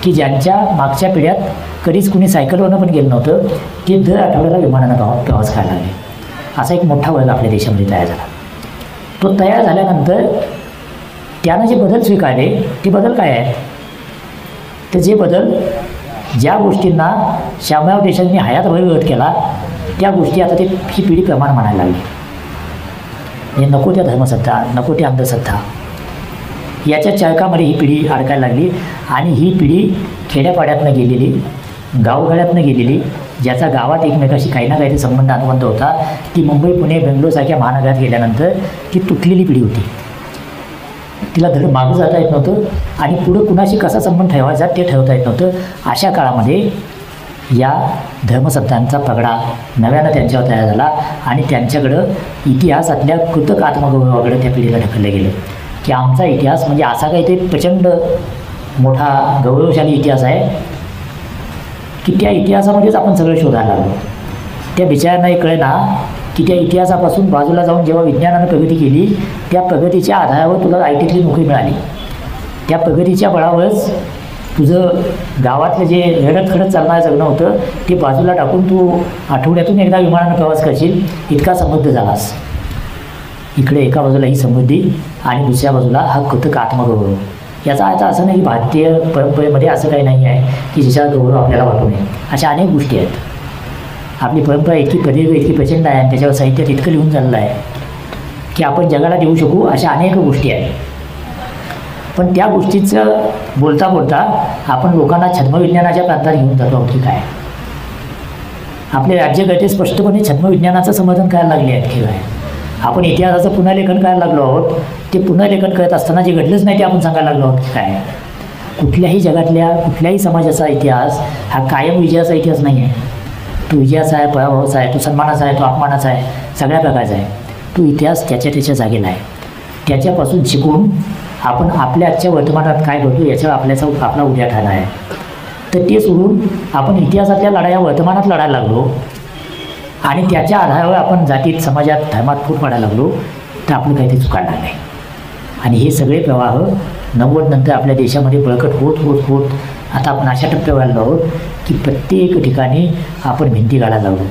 की ज्यांच्या मागच्या पिढ्यात कधीच कुणी सायकलवरनं पण गेलं नव्हतं ते दर आठवड्याला विमानानं प्रवास करायला लागले. असा एक मोठा वर्ग आपल्या देशामध्ये तयार झाला. तो तयार झाल्यानंतर त्यानं जे बदल स्वीकारले ते बदल काय आहेत? तर जे बदल ज्या गोष्टींना श्यामराव देशांनी हयातभर विरोध केला त्या गोष्टी आता ही पिढी प्रमाण म्हणायला लागली. हे नको त्या धर्मसत्ता, नको त्या अंधश्रद्धा याच्या चाळकामध्ये ही पिढी अडकायला लागली. आणि ही पिढी खेड्यापाड्यातनं गेलेली, गावगाड्यातनं गेलेली, ज्याचा गावात एकमेकाशी काही ना काहीतरी संबंध अनुबंध होता, ती मुंबई, पुणे, बेंगलोरसारख्या महानगरात गेल्यानंतर ती तुटलेली पिढी होती. तिला धड मागं जाता येत नव्हतं आणि पुढं कुणाशी कसा संबंध ठेवायचा ते ठरवता येत नव्हतं. अशा काळामध्ये या धर्मसत्तांचा पगडा नव्यानं त्यांच्यावर तयार झाला आणि त्यांच्याकडं इतिहासातल्या कृतक आत्मगौरवाकडे त्या पिढीला ढकललं गेलं की आमचा इतिहास म्हणजे असा काहीतरी प्रचंड मोठा गौरवशाली इतिहास आहे की त्या इतिहासामध्येच आपण सगळं शोधायला लागलो. त्या बिचाऱ्यांना हे कळे ना की त्या इतिहासापासून बाजूला जाऊन जेव्हा विज्ञानानं प्रगती केली त्या प्रगतीच्या आधारावर तुला ITतली नोकरी मिळाली. त्या प्रगतीच्या बळावरच तुझं गावातलं जे रडत खडत चालणारं जगणं होतं ते बाजूला टाकून तू आठवड्यातून एकदा विमानानं प्रवास करशील, इतका समृद्ध झालास. इकडे एका बाजूला ही समृद्धी आणि दुसऱ्या बाजूला हा कृतक आत्मगौरव. याचा अर्थ असं नाही की भारतीय परंपरेमध्ये असं काही नाही आहे की ज्याचा गौरव आपल्याला वाटू नये. अशा अनेक गोष्टी आहेत. आपली परंपरा इतकी प्रदीर्घ, इतकी प्रचंड आहे आणि त्याच्यावर साहित्यात इतकं लिहून झालेलं आहे की आपण जगाला देऊ शकू अशा अनेक गोष्टी आहेत. पण त्या गोष्टीचं बोलता बोलता आपण लोकांना छद्मविज्ञानाच्या प्रांतात घेऊन जातो आहोत की काय? आपले राज्यकर्ते स्पष्टपणे छद्मविज्ञानाचं समर्थन करायला लागले आहेत की काय? आपण इतिहासाचं पुनर्लेखन करायला लागलो आहोत. ते पुनर्लेखन करत असताना जे घडलंच नाही ते आपण सांगायला लागलो आहोत की काय? कुठल्याही जगातल्या कुठल्याही समाजाचा इतिहास हा कायम विजयाचा इतिहास नाही आहे. तो विजयाचा आहे, पराभवाचा आहे, तो सन्मानाचा आहे, तो अपमानाचा आहे, सगळ्या प्रकारचा आहे. तो इतिहास त्याच्या जागेला आहे. त्याच्यापासून शिकून आपण आपल्या आजच्या वर्तमानात काय घडतो याच्यावर आपला उद्या ठाणा आहे. तर ते सोडून आपण इतिहासातल्या लढाया वर्तमानात लढायला लागलो आणि त्याच्या आधारावर आपण जातीत, समाजात, धर्मात फूट पाडायला लागलो तर आपलं काहीतरी चुकायला नाही. आणि हे सगळे प्रवाह 90 नंतर आपल्या देशामध्ये बळकट होत होत होत आता आपण अशा टप्प्यावर आलो आहोत की प्रत्येक ठिकाणी आपण भिंती घालायला लागलो.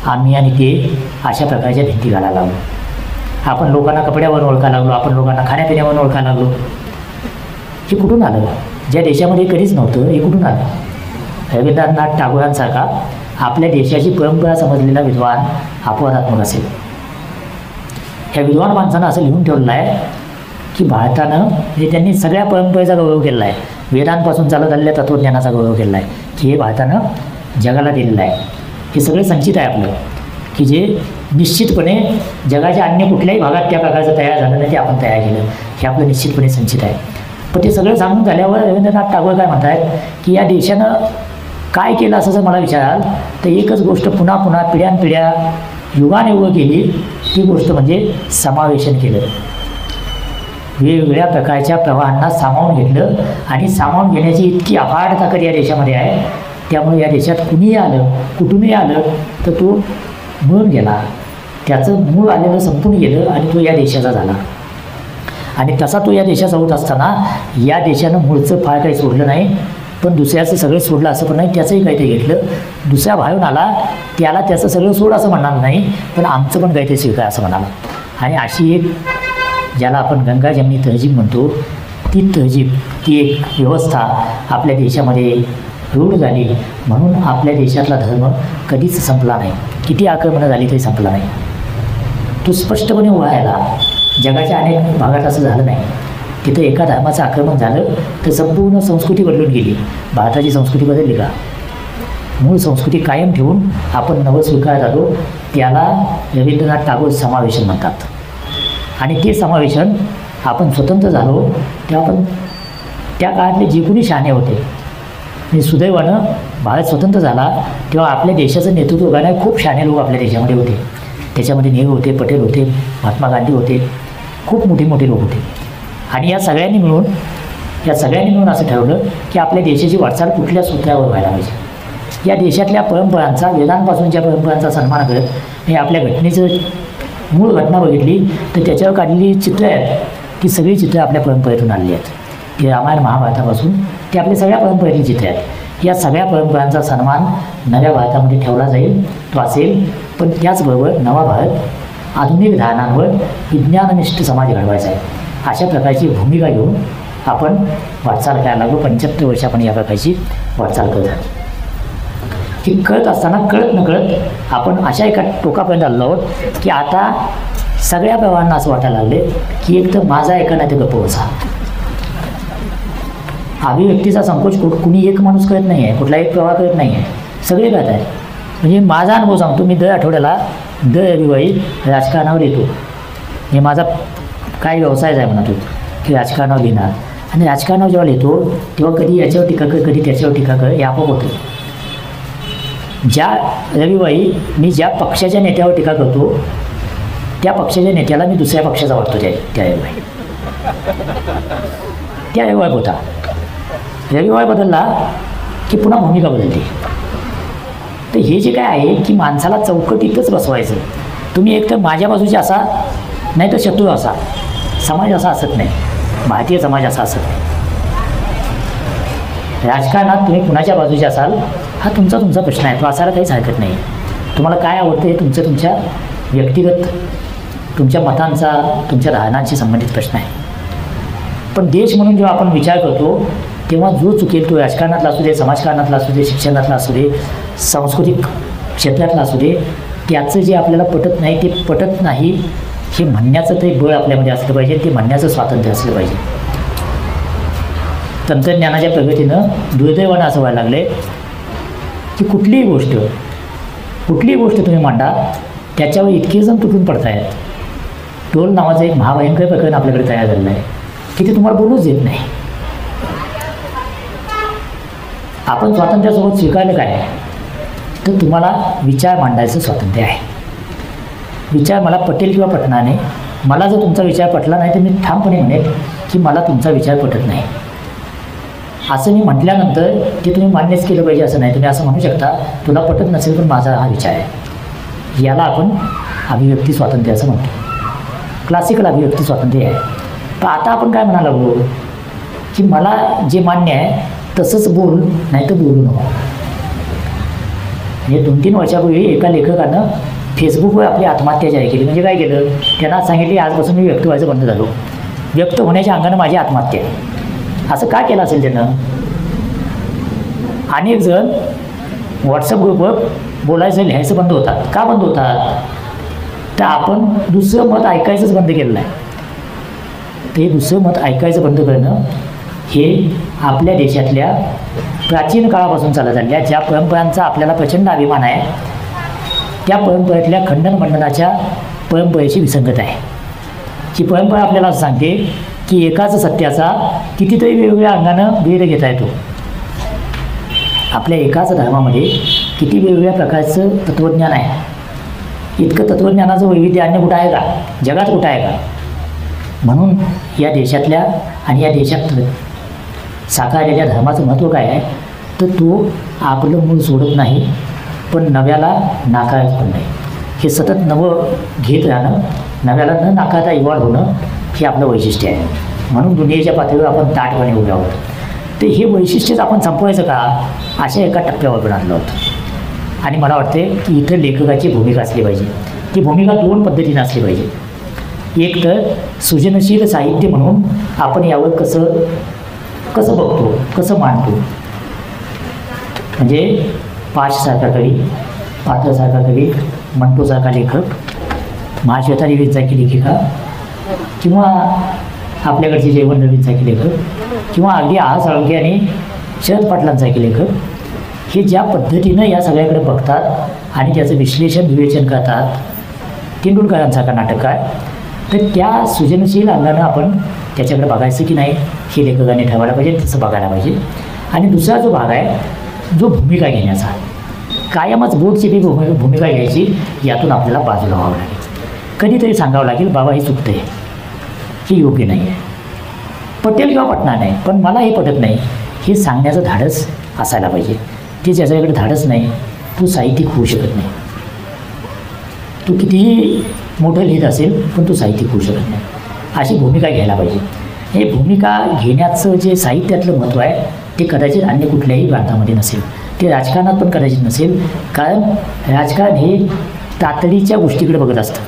आम्ही आणि ते अशा प्रकारच्या भिंती घालायला लागलो. आपण लोकांना कपड्यावरून ओळखायला लागलो, आपण लोकांना खाण्यापिण्यावरून ओळखायला लागलो. हे कुठून आलं? ज्या देशामध्ये कधीच नव्हतं हे कुठून आलं? रवींद्रनाथ टागोरांसारखा आपल्या देशाची परंपरा समजलेला विद्वान अपवादात्मक असेल. ह्या विद्वान माणसानं असं लिहून ठेवलेलं आहे की भारतानं म्हणजे त्यांनी सगळ्या परंपरेचा गौरव केलेला आहे. वेदांपासून चालत आलेल्या तत्त्वज्ञानाचा गौरव केलेला आहे की हे भारतानं जगाला दिलेलं आहे. हे सगळं संचित आहे आपलं की जे निश्चितपणे जगाच्या अन्य कुठल्याही भागात त्या प्रकारचं तयार झालं नाही, ते आपण तयार केलं. हे आपलं निश्चितपणे संचित आहे. पण ते सगळं सांगून झाल्यावर रवींद्रनाथ टागोर काय म्हणत आहेत की या देशानं काय केलं असं जर मला विचाराल तर एकच गोष्ट पुन्हा पुन्हा पिढ्यानपिढ्या युगानुयुगं केली, ती गोष्ट म्हणजे समावेशन केलं. वेगवेगळ्या प्रकारच्या प्रवाहांना सामावून घेतलं आणि सामावून घेण्याची इतकी अफाट ताकद या देशामध्ये आहे. त्यामुळे या देशात कुणीही आलं, कुठूनही आलं तर तो मिळून गेला, त्याचं मूळ आलेलं संपून गेलं आणि तो या देशाचा झाला. आणि तसा तो या देशाचा होत असताना या देशानं मूळचं फार काही सोडलं नाही, पण दुसऱ्याचं सगळं सोडलं असं पण नाही, त्याचंही काही ते घेतलं. दुसऱ्या बाहेरून आला त्याला त्याचं सगळं सोड असं म्हणणार नाही, पण आमचं पण काही ते स्वीकार असं म्हणाला. आणि अशी एक ज्याला आपण गंगा जमनी तहजीब म्हणतो, ती तहजीब, ती एक व्यवस्था आपल्या देशामध्ये रूढ झाली. म्हणून आपल्या देशातला धर्म कधीच संपला नाही. किती आक्रमणं झाली तरी संपला नाही. तो स्पष्टपणे उभारायला जगाच्या अनेक भागात असं झालं नाही. तिथं एका धर्माचं आक्रमण झालं तर संपूर्ण संस्कृती बदलून गेली. भारताची संस्कृती बदलली का? मूळ संस्कृती कायम ठेवून आपण नवं स्वीकारत आलो. त्याला रवींद्रनाथ टागोर समावेशन म्हणतात. आणि ते समावेशन आपण स्वतंत्र झालो तेव्हा आपण त्या काळातले जे कोणी शहाणे होते, म्हणजे सुदैवानं भारत स्वतंत्र झाला तेव्हा आपल्या देशाचं नेतृत्व करणारे खूप शहाणे लोक आपल्या देशामध्ये होते. त्याच्यामध्ये नेहरू होते, पटेल होते, महात्मा गांधी होते, खूप मोठे मोठे लोक होते. आणि या सगळ्यांनी मिळून असं ठरवलं की आपल्या देशाची वाटचाल कुठल्या सूत्रावर व्हायला पाहिजे. या देशातल्या परंपरांचा, वेदांपासूनच्या परंपरांचा सन्मान करत हे आपल्या घटनेचं मूळ घटना बघितली तर त्याच्यावर काढलेली चित्रं आहेत, ती सगळी चित्रं आपल्या परंपरेतून आलेली आहेत. ती रामायण महाभारतापासून ते आपल्या सगळ्या परंपरेतली चित्रं आहेत. या सगळ्या परंपरांचा सन्मान नव्या भारतामध्ये ठेवला जाईल, तो असेल. पण त्याचबरोबर नवा भारत आधुनिक धारणांवर विज्ञाननिष्ठ समाज घडवायचा आहे, अशा प्रकारची भूमिका घेऊन आपण वाटचाल करायला लागलो. 75 वर्ष आपण या प्रकारची वाटचाल करत आहोत. ही कळत असताना कळत नकळत आपण अशा एका टोकापर्यंत आलो आहोत की आता सगळ्या प्रवाहांना असं वाटायला लागले की एक तर माझा एका नाही तर गप्प बसा. अभिव्यक्तीचा संकोच कुणी एक माणूस करत नाही आहे, कुठला एक प्रवाह करत नाही आहे, सगळे करत आहे. म्हणजे माझा अनुभव सांगतो, मी दर आठवड्याला दर रविवारी राजकारणावर येतो. हे माझा काय व्यवसायच आहे म्हणतो की राजकारणावर लिहिणार. आणि राजकारणावर जेव्हा लिहितो तेव्हा कधी याच्यावर टीका कर, कधी त्याच्यावर टीका कर, हे आपोआप होतं. ज्या रविवारी मी ज्या पक्षाच्या नेत्यावर टीका करतो त्या पक्षाच्या नेत्याला मी दुसऱ्या पक्षाचा वाटतो त्या रविवारी. त्या रविवार होता, रविवार बदलला की पुन्हा भूमिका बदलते. तर हे जे काय आहे की माणसाला चौकटीतच बसवायचं. तुम्ही एक तर माझ्या बाजूचे असा, नाही तर शत्रू असा. समाज असा असत नाही, भारतीय समाज असा असत नाही. राजकारणात तुम्ही कुणाच्या बाजूचे असाल हा तुमचा प्रश्न आहे, तो असायला काहीच हरकत नाही. तुम्हाला काय आवडतं हे तुमच्या व्यक्तिगत तुमच्या मतांचा, तुमच्या धारणांशी संबंधित प्रश्न आहे. पण देश म्हणून जेव्हा आपण विचार करतो तेव्हा जो चुकेल तो राजकारणातला असू दे, समाजकारणातला असू दे, शिक्षणातला असू दे, सांस्कृतिक क्षेत्रातला असू दे, त्याचं जे आपल्याला पटत नाही ते पटत नाही हे म्हणण्याचं ते बळ आपल्यामध्ये असलं पाहिजे, ते म्हणण्याचं स्वातंत्र्य असलं पाहिजे. तंत्रज्ञानाच्या प्रगतीनं दुर्दैवानं असं व्हायला लागले की कुठलीही गोष्ट तुम्ही मांडा त्याच्यावर इतके जण तुटून पडत आहेत. टोल नावाचं एक महाभयंकर प्रकरण आपल्याकडे तयार झालेलं आहे की ते तुम्हाला बोलूच देत नाही. आपण स्वातंत्र्यासोबत स्वीकारलं काय तर तुम्हाला विचार मांडायचं स्वातंत्र्य आहे. विचार मला पटेल किंवा पटणार नाही. मला जर तुमचा विचार पटला नाही तर मी ठामपणे म्हणेन की मला तुमचा विचार पटत नाही. असं मी म्हटल्यानंतर ते तुम्ही मान्यच केलं पाहिजे असं नाही. तुम्ही असं म्हणू शकता तुला पटत नसेल पण माझा हा विचार आहे. याला आपण अभिव्यक्ती स्वातंत्र्य असं म्हणतो. क्लासिकल अभिव्यक्ती स्वातंत्र्य आहे. पण आता आपण काय म्हणायला लागलो की मला जे मान्य आहे तसंच बोल, नाही तर बोलू नको. म्हणजे 2-3 वर्षापूर्वी एका लेखकानं फेसबुकवर आपली आत्महत्या जाहीर केली. म्हणजे काय केलं, त्यांना सांगितले आजपासून मी व्यक्त व्हायचं बंद झालो, व्यक्त होण्याच्या अंगानं माझी आत्महत्या आहे. असं का केलं असेल त्यानं? अनेक जण व्हॉट्सअप ग्रुपवर बोलायचं लिहायचं बंद होतात. का बंद होतात? तर आपण दुसरं मत ऐकायचंच बंद केलेलं आहे. ते दुसरं मत ऐकायचं बंद करणं हे आपल्या देशातल्या प्राचीन काळापासून चालत आलेल्या ज्या परंपरांचा आपल्याला प्रचंड अभिमान आहे, त्या परंपरेतल्या खंडन मंडनाच्या परंपरेची विसंगत आहे. ही परंपरा आपल्याला असं सांगते की एकाच सत्याचा कितीतरी वेगवेगळ्या अंगानं भेद घेता येतो. आपल्या एकाच धर्मामध्ये किती वेगवेगळ्या प्रकारचं तत्त्वज्ञान आहे. इतकं तत्त्वज्ञानाचं वैविध्य अन्य कुठं आहे का? जगात कुठं आहे का? म्हणून या देशातल्या आणि या देशात साकारलेल्या धर्माचं महत्त्व काय आहे, तर तो आपलं मूळ सोडत नाही, पण नव्याला नाकारत पण नाही. हे सतत नवं घेत राहणं, नव्याला न नाकारता इव्हॉल्व होणं हे आपलं वैशिष्ट्य आहे. म्हणून दुनियेच्या पातळीवर आपण ताटपणे उभे आहोत. ते हे वैशिष्ट्यच आपण संपवायचं का, अशा एका टप्प्यावर पण आणलं होतं. आणि मला वाटते की इथं लेखकाची भूमिका असली पाहिजे. ती भूमिका 2 पद्धतीने असली पाहिजे. एक तर सृजनशील साहित्य म्हणून आपण यावर कसं बघतो, कसं मांडतो. म्हणजे पाशसारखा कवी, पात्रसारखा कवी, मंटोसारखा लेखक, महाश्वेता देवींसारखी लेखिका, किंवा आपल्याकडचे जयवंत देवींसारखे लेखक, किंवा अगदी आहा साळुंखे आणि शरद पाटलांसारखे लेखक, हे ज्या पद्धतीनं या सगळ्याकडे बघतात आणि त्याचं विवेचन करतात. तेंडुलकरांसारखा नाटककार, तर त्या सृजनशील अंगानं आपण त्याच्याकडे बघायचं की नाही हे लेखकांनी ठरवायला पाहिजे, तसं बघायला पाहिजे. आणि दुसरा जो भाग आहे, जो भूमिका घेण्याचा, कायमच बोधचिपी भूमिका घ्यायची, यातून आपल्याला बाजूला व्हावं लागेल. कधीतरी सांगावं लागेल, बाबा हे चुकतं आहे, हे योग्य नाही आहे, पटेल किंवा पटणार नाही, पण मला हे पटत नाही, हे सांगण्याचं धाडस असायला पाहिजे. ते ज्याच्याकडे धाडस नाही तो साहित्यिक होऊ शकत नाही. तो कितीही मोठं लिहित असेल पण तो साहित्यिक होऊ शकत नाही. अशी भूमिका घ्यायला पाहिजे. हे भूमिका घेण्याचं जे साहित्यातलं महत्त्व आहे ते कदाचित अन्य कुठल्याही ग्रंथामध्ये नसेल. ते राजकारणात पण कदाचित नसेल, कारण राजकारण हे तातडीच्या गोष्टीकडे बघत असतं,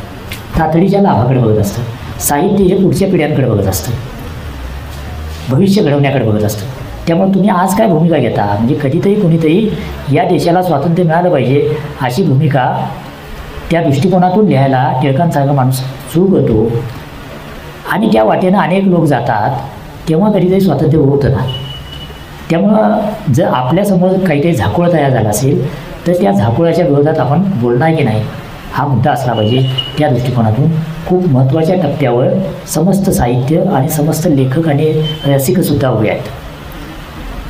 तातडीच्या लाभाकडे बघत असतं. साहित्य हे पुढच्या पिढ्यांकडे बघत असतं, भविष्य घडवण्याकडे बघत असतं. त्यामुळे तुम्ही आज काय भूमिका घेता, म्हणजे कधीतरी कोणीतरी या देशाला स्वातंत्र्य मिळालं पाहिजे अशी भूमिका त्या दृष्टिकोनातून लिहायला टिळकांसारखा माणूस सुरू करतो आणि त्या वाटेनं अनेक लोक जातात, तेव्हा कधीतरी स्वातंत्र्य होतं ना. त्यामुळं जर आपल्यासमोर काहीतरी झाकोळ तयार झाला असेल तर त्या झाकोळाच्या विरोधात आपण बोलणार की नाही हा मुद्दा असला पाहिजे. त्या दृष्टिकोनातून खूप महत्त्वाच्या टप्प्यावर समस्त साहित्य आणि समस्त लेखक आणि रसिकसुद्धा उभे आहेत.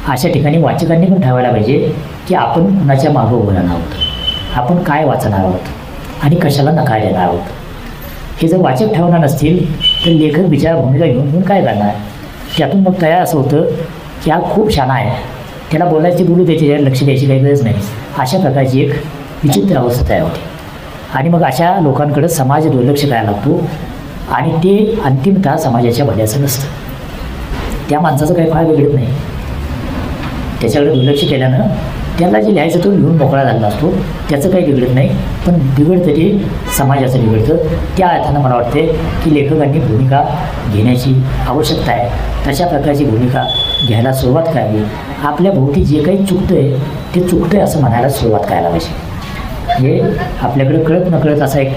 अशा ठिकाणी वाचकांनी पण ठरवायला पाहिजे की आपण कुणाच्या मागं उभं राहणार आहोत, आपण काय वाचणार आहोत आणि कशाला नकार देणार आहोत. हे जर वाचक ठेवणार नसतील तर लेखक बिचारा भूमिका घेऊन काय करणार. त्यातून मग तयार असं होतं की हा खूप छान आहे, त्याला बोलायची बोलू द्यायची, त्याला लक्ष द्यायची काही गरज नाही, अशा प्रकारची एक विचित्र अवस्था तयार होते. आणि मग अशा लोकांकडे समाज दुर्लक्ष करायला लागतो आणि ते अंतिमतः समाजाच्या भल्याचं नसतं. त्या माणसाचं काही फार बिघडत नाही, त्याच्याकडे दुर्लक्ष केल्यानं त्याला जे लिहायचं तो लिहून मोकळा झालेला असतो, त्याचं काही बिघडत नाही, पण बिघडतं ते समाजाचं बिघडतं. त्या अर्थानं मला वाटते की लेखकांनी भूमिका घेण्याची आवश्यकता आहे. तशा प्रकारची भूमिका घ्यायला सुरुवात करावी. आपल्या भोवती जे काही चुकतं आहे ते चुकतं आहे असं म्हणायला सुरुवात करायला पाहिजे. हे आपल्याकडे कळत नकळत असा एक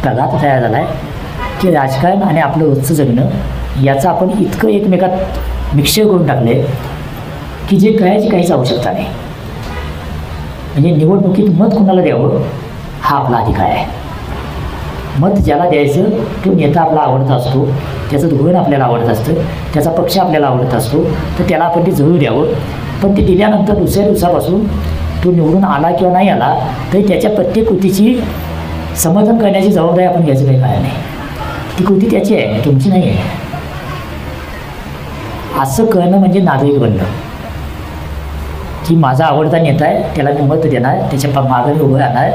प्रघात तयार झाला आहे की राजकारण आणि आपलं रोजचं जगणं याचं आपण इतकं एकमेकात मिक्सर करून टाकले की जे कळायची काहीच आवश्यकता नाही. म्हणजे निवडणुकीत मत कुणाला द्यावं हा आपला अधिकार आहे. मत ज्याला द्यायचं तो नेता आपला आवडता असतो, त्याचं धोरण आपल्याला आवडत असतं, त्याचा पक्ष आपल्याला आवडत असतो, तर त्याला आपण ते जरूर द्यावं. पण ते दिल्यानंतर दुसऱ्या दिवसापासून तो निवडून आला किंवा नाही आला तरी त्याच्या प्रत्येक कृतीची समर्थन करण्याची जबाबदारी आपण घ्यायचं काही काय नाही. ती कृती त्याची आहे, तुमची नाही आहे. असं करणं म्हणजे नागरिक बनणं की माझा आवडता नेता आहे, त्याला मी मत देणार, त्याच्या मागं मी उभं राहणार,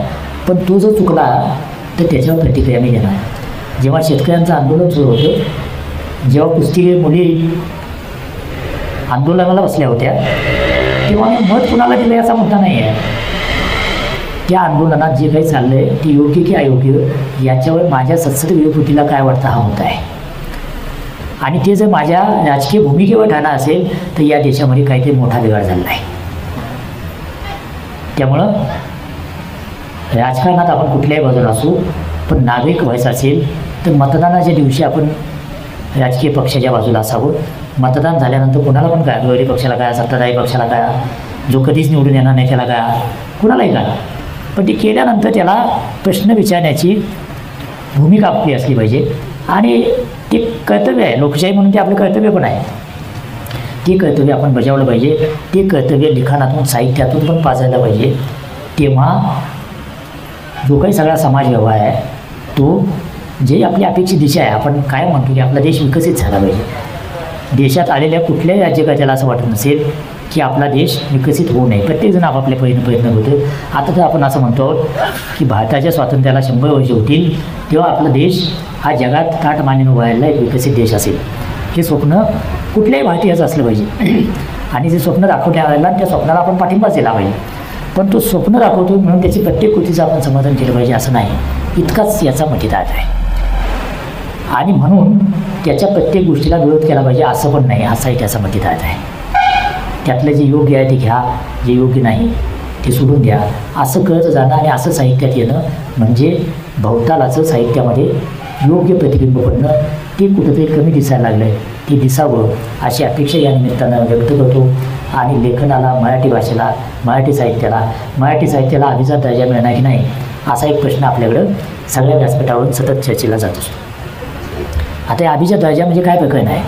पण तो जर चुकला तर त्याच्यावर प्रतिक्रिया मी देणार. जेव्हा शेतकऱ्यांचं आंदोलन सुरू होतं, जेव्हा कुस्ती मुली आंदोलनाला बसल्या होत्या तेव्हा मी मत कुणाला दिलं याचा मुद्दा नाही आहे. त्या आंदोलनात जे काही चाललं आहे ते योग्य की अयोग्य याच्यावर माझ्या सत्सद काय वाटतं हा मुद्दा आहे. आणि ते जर माझ्या राजकीय भूमिकेवर ठाणं असेल तर या देशामध्ये काहीतरी मोठा बिघाड झाला आहे. त्यामुळं राजकारणात आपण कुठल्याही बाजूला असू, पण नागरिक व्हायचं असेल तर मतदानाच्या दिवशी आपण राजकीय पक्षाच्या बाजूला असावं. मतदान झाल्यानंतर कोणाला पण काय, विरोधी पक्षाला काय, सत्ताधारी पक्षाला काय, जो कधीच निवडून येणार नाही त्याला काय, कुणालाही काय, पण ते केल्यानंतर त्याला प्रश्न विचारण्याची भूमिका आपली असली पाहिजे. आणि ते कर्तव्य आहे, लोकशाही म्हणून ते आपलं कर्तव्य पण आहे. ते कर्तव्य आपण बजावलं पाहिजे. ते कर्तव्य लिखाणातून साहित्यातून पण पाजायला पाहिजे. तेव्हा जो काही सगळा समाज व्यवहार आहे तो जे आपली अपेक्षित दिशा आहे, आपण काय म्हणतो की आपला देश विकसित झाला पाहिजे. देशात आलेल्या कुठल्याही राज्यकर्त्याला असं वाटत नसेल की आपला देश विकसित होऊ नये. प्रत्येकजण आपापले प्रयत्न होते. आता तर आपण असं म्हणतो की भारताच्या स्वातंत्र्याला 100 वर्ष होतील तेव्हा आपला देश हा जगात ताट मानेनं व्हायला एक विकसित देश असेल. हे स्वप्न कुठल्याही भारतीयाचं असलं पाहिजे. आणि जे स्वप्न दाखवण्याला त्या स्वप्नाला आपण पाठिंबाच दिला पाहिजे. पण तो स्वप्न दाखवतो म्हणून त्याची प्रत्येक कृतीचं आपण समर्थन केलं पाहिजे असं नाही. इतकाच याचा मतितार्थ आहे. आणि म्हणून त्याच्या प्रत्येक गोष्टीला विरोध केला पाहिजे असं पण नाही, असाही त्याचा मतितार्थ आहे. त्यातलं जे योग्य आहे ते घ्या, जे योग्य नाही ते सोडून द्या, असं कळत जाणं आणि असं साहित्यात येणं म्हणजे भवतालाचं साहित्यामध्ये योग्य प्रतिबिंब पडणं. ते कुठंतरी कमी दिसायला लागलं आहे, ते दिसावं अशी अपेक्षा या निमित्तानं व्यक्त करतो. आणि लेखनाला, मराठी भाषेला, मराठी साहित्याला अभिजात दर्जा मिळणार की नाही असा एक प्रश्न आपल्याकडं सगळ्या व्यासपीठावरून सतत चर्चेला जात असतो. आता या अभिजात दर्जा म्हणजे काय प्रकरण आहे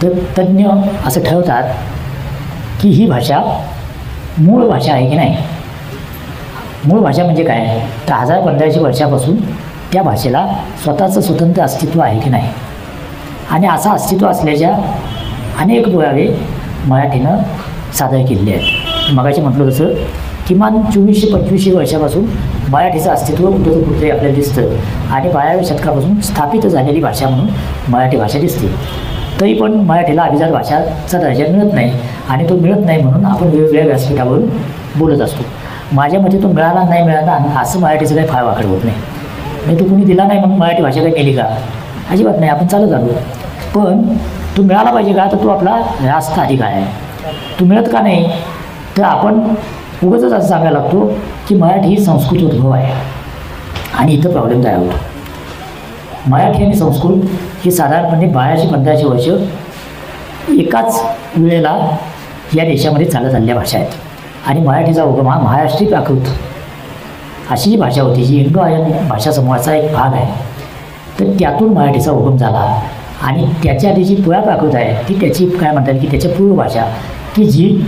तर तज्ज्ञ असं ठरवतात की ही भाषा मूळ भाषा आहे की नाही. मूळ भाषा म्हणजे काय तर 1000-1500 वर्षापासून त्या भाषेला स्वतःचं स्वतंत्र अस्तित्व आहे की नाही. आणि असं अस्तित्व असल्याच्या अनेक पुरावे मराठीनं सादर केलेले आहेत. मगाशी म्हटलं तसं किमान 2400-2500 वर्षापासून मराठीचं अस्तित्व कुठे आपल्याला दिसतं. आणि 12व्या शतकापासून स्थापित झालेली भाषा म्हणून मराठी भाषा दिसते. तरी पण मराठीला अभिजात भाषाचा दर्जा मिळत नाही. आणि तो मिळत नाही म्हणून आपण वेगवेगळ्या व्यासपीठावरून बोलत असतो. माझ्या मते तो मिळाला नाही मिळाला असं मराठीचं काही फार वाकड होत नाही. म्हणजे तो कोणी दिला नाही म्हणून मराठी भाषा काही केली का, अजिबात नाही. आपण चालत आलो. पण तो मिळाला पाहिजे का तर तो आपला रास्त अधिकार आहे. तो मिळत का नाही तर आपण उगाच असं सांगायला लागतो की मराठी ही संस्कृत उद्भव आहे. आणि इथं प्रॉब्लेम तयार होतो. मराठी आणि संस्कृत ही साधारणपणे 1200-1500 वर्ष एकाच वेळेला या देशामध्ये चालत आलेल्या भाषा आहेत. आणि मराठीचा उगम हा महाराष्ट्री प्राकृत अशी जी भाषा होती जी इंडो आर्यन भाषा समूहाचा एक भाग आहे. तर त्यातून मराठीचा उगम झाला. आणि त्याच्या आधी जी पुरा प्राकृत आहे ती त्याची काय म्हणता येईल की त्याच्या पूर्व भाषा की जी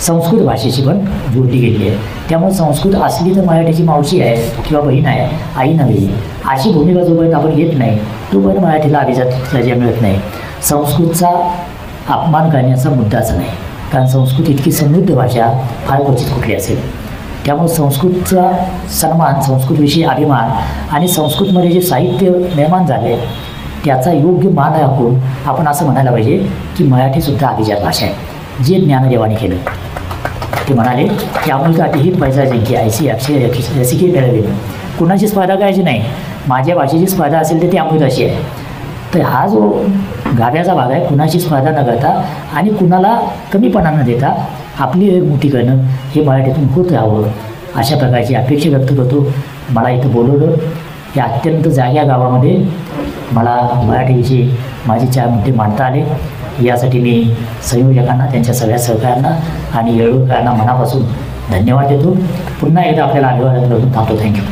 संस्कृत भाषेशी पण जोडली गेलेली आहे. त्यामुळे संस्कृत असली तर मराठीची मावशी आहे किंवा बहीण आहे, आई नव्हे अशी भूमिका जोपर्यंत आपण घेत नाही तोपर्यंत मराठीला अभिजात दर्जा मिळत नाही. संस्कृतचा अपमान करण्याचा मुद्दाच नाही, कारण संस्कृत इतकी समृद्ध भाषा फार क्वचित कुठली असेल. त्यामुळे संस्कृतचा सन्मान, संस्कृतविषयी अभिमान आणि संस्कृतमध्ये जे साहित्य निर्माण झाले त्याचा योग्य मान राखून आपण असं म्हणायला पाहिजे की मराठीसुद्धा अभिजात भाषा आहे. जे ज्ञानदेवाने केलं ते म्हणाले की अमृत अतिही पैसा जिंकी ऐशी अक्षय रसिके मिळवेल. कुणाची स्पर्धा करायची नाही, माझ्या भाषेची स्पर्धा असेल तर ती अमृताशी आहे. तर हा जो गाभ्याचा भाग आहे कुणाची स्पर्धा न करता आणि कुणाला कमीपणा न देता आपली मोठी करणं हे मराठीतून होत राहावं अशा प्रकारची अपेक्षा व्यक्त करतो. मला इथं बोलवलं या अत्यंत जाग्या गावामध्ये मला मराठीविषयी माझे 4 मुद्दे मांडता आले. यासाठी मी संयोजकांना, त्यांच्या सगळ्या सहकाऱ्यांना आणि येळूरकरांना मनापासून धन्यवाद देतो. पुन्हा एकदा आपल्याला अभिवादन करून थांबतो. थँक्यू.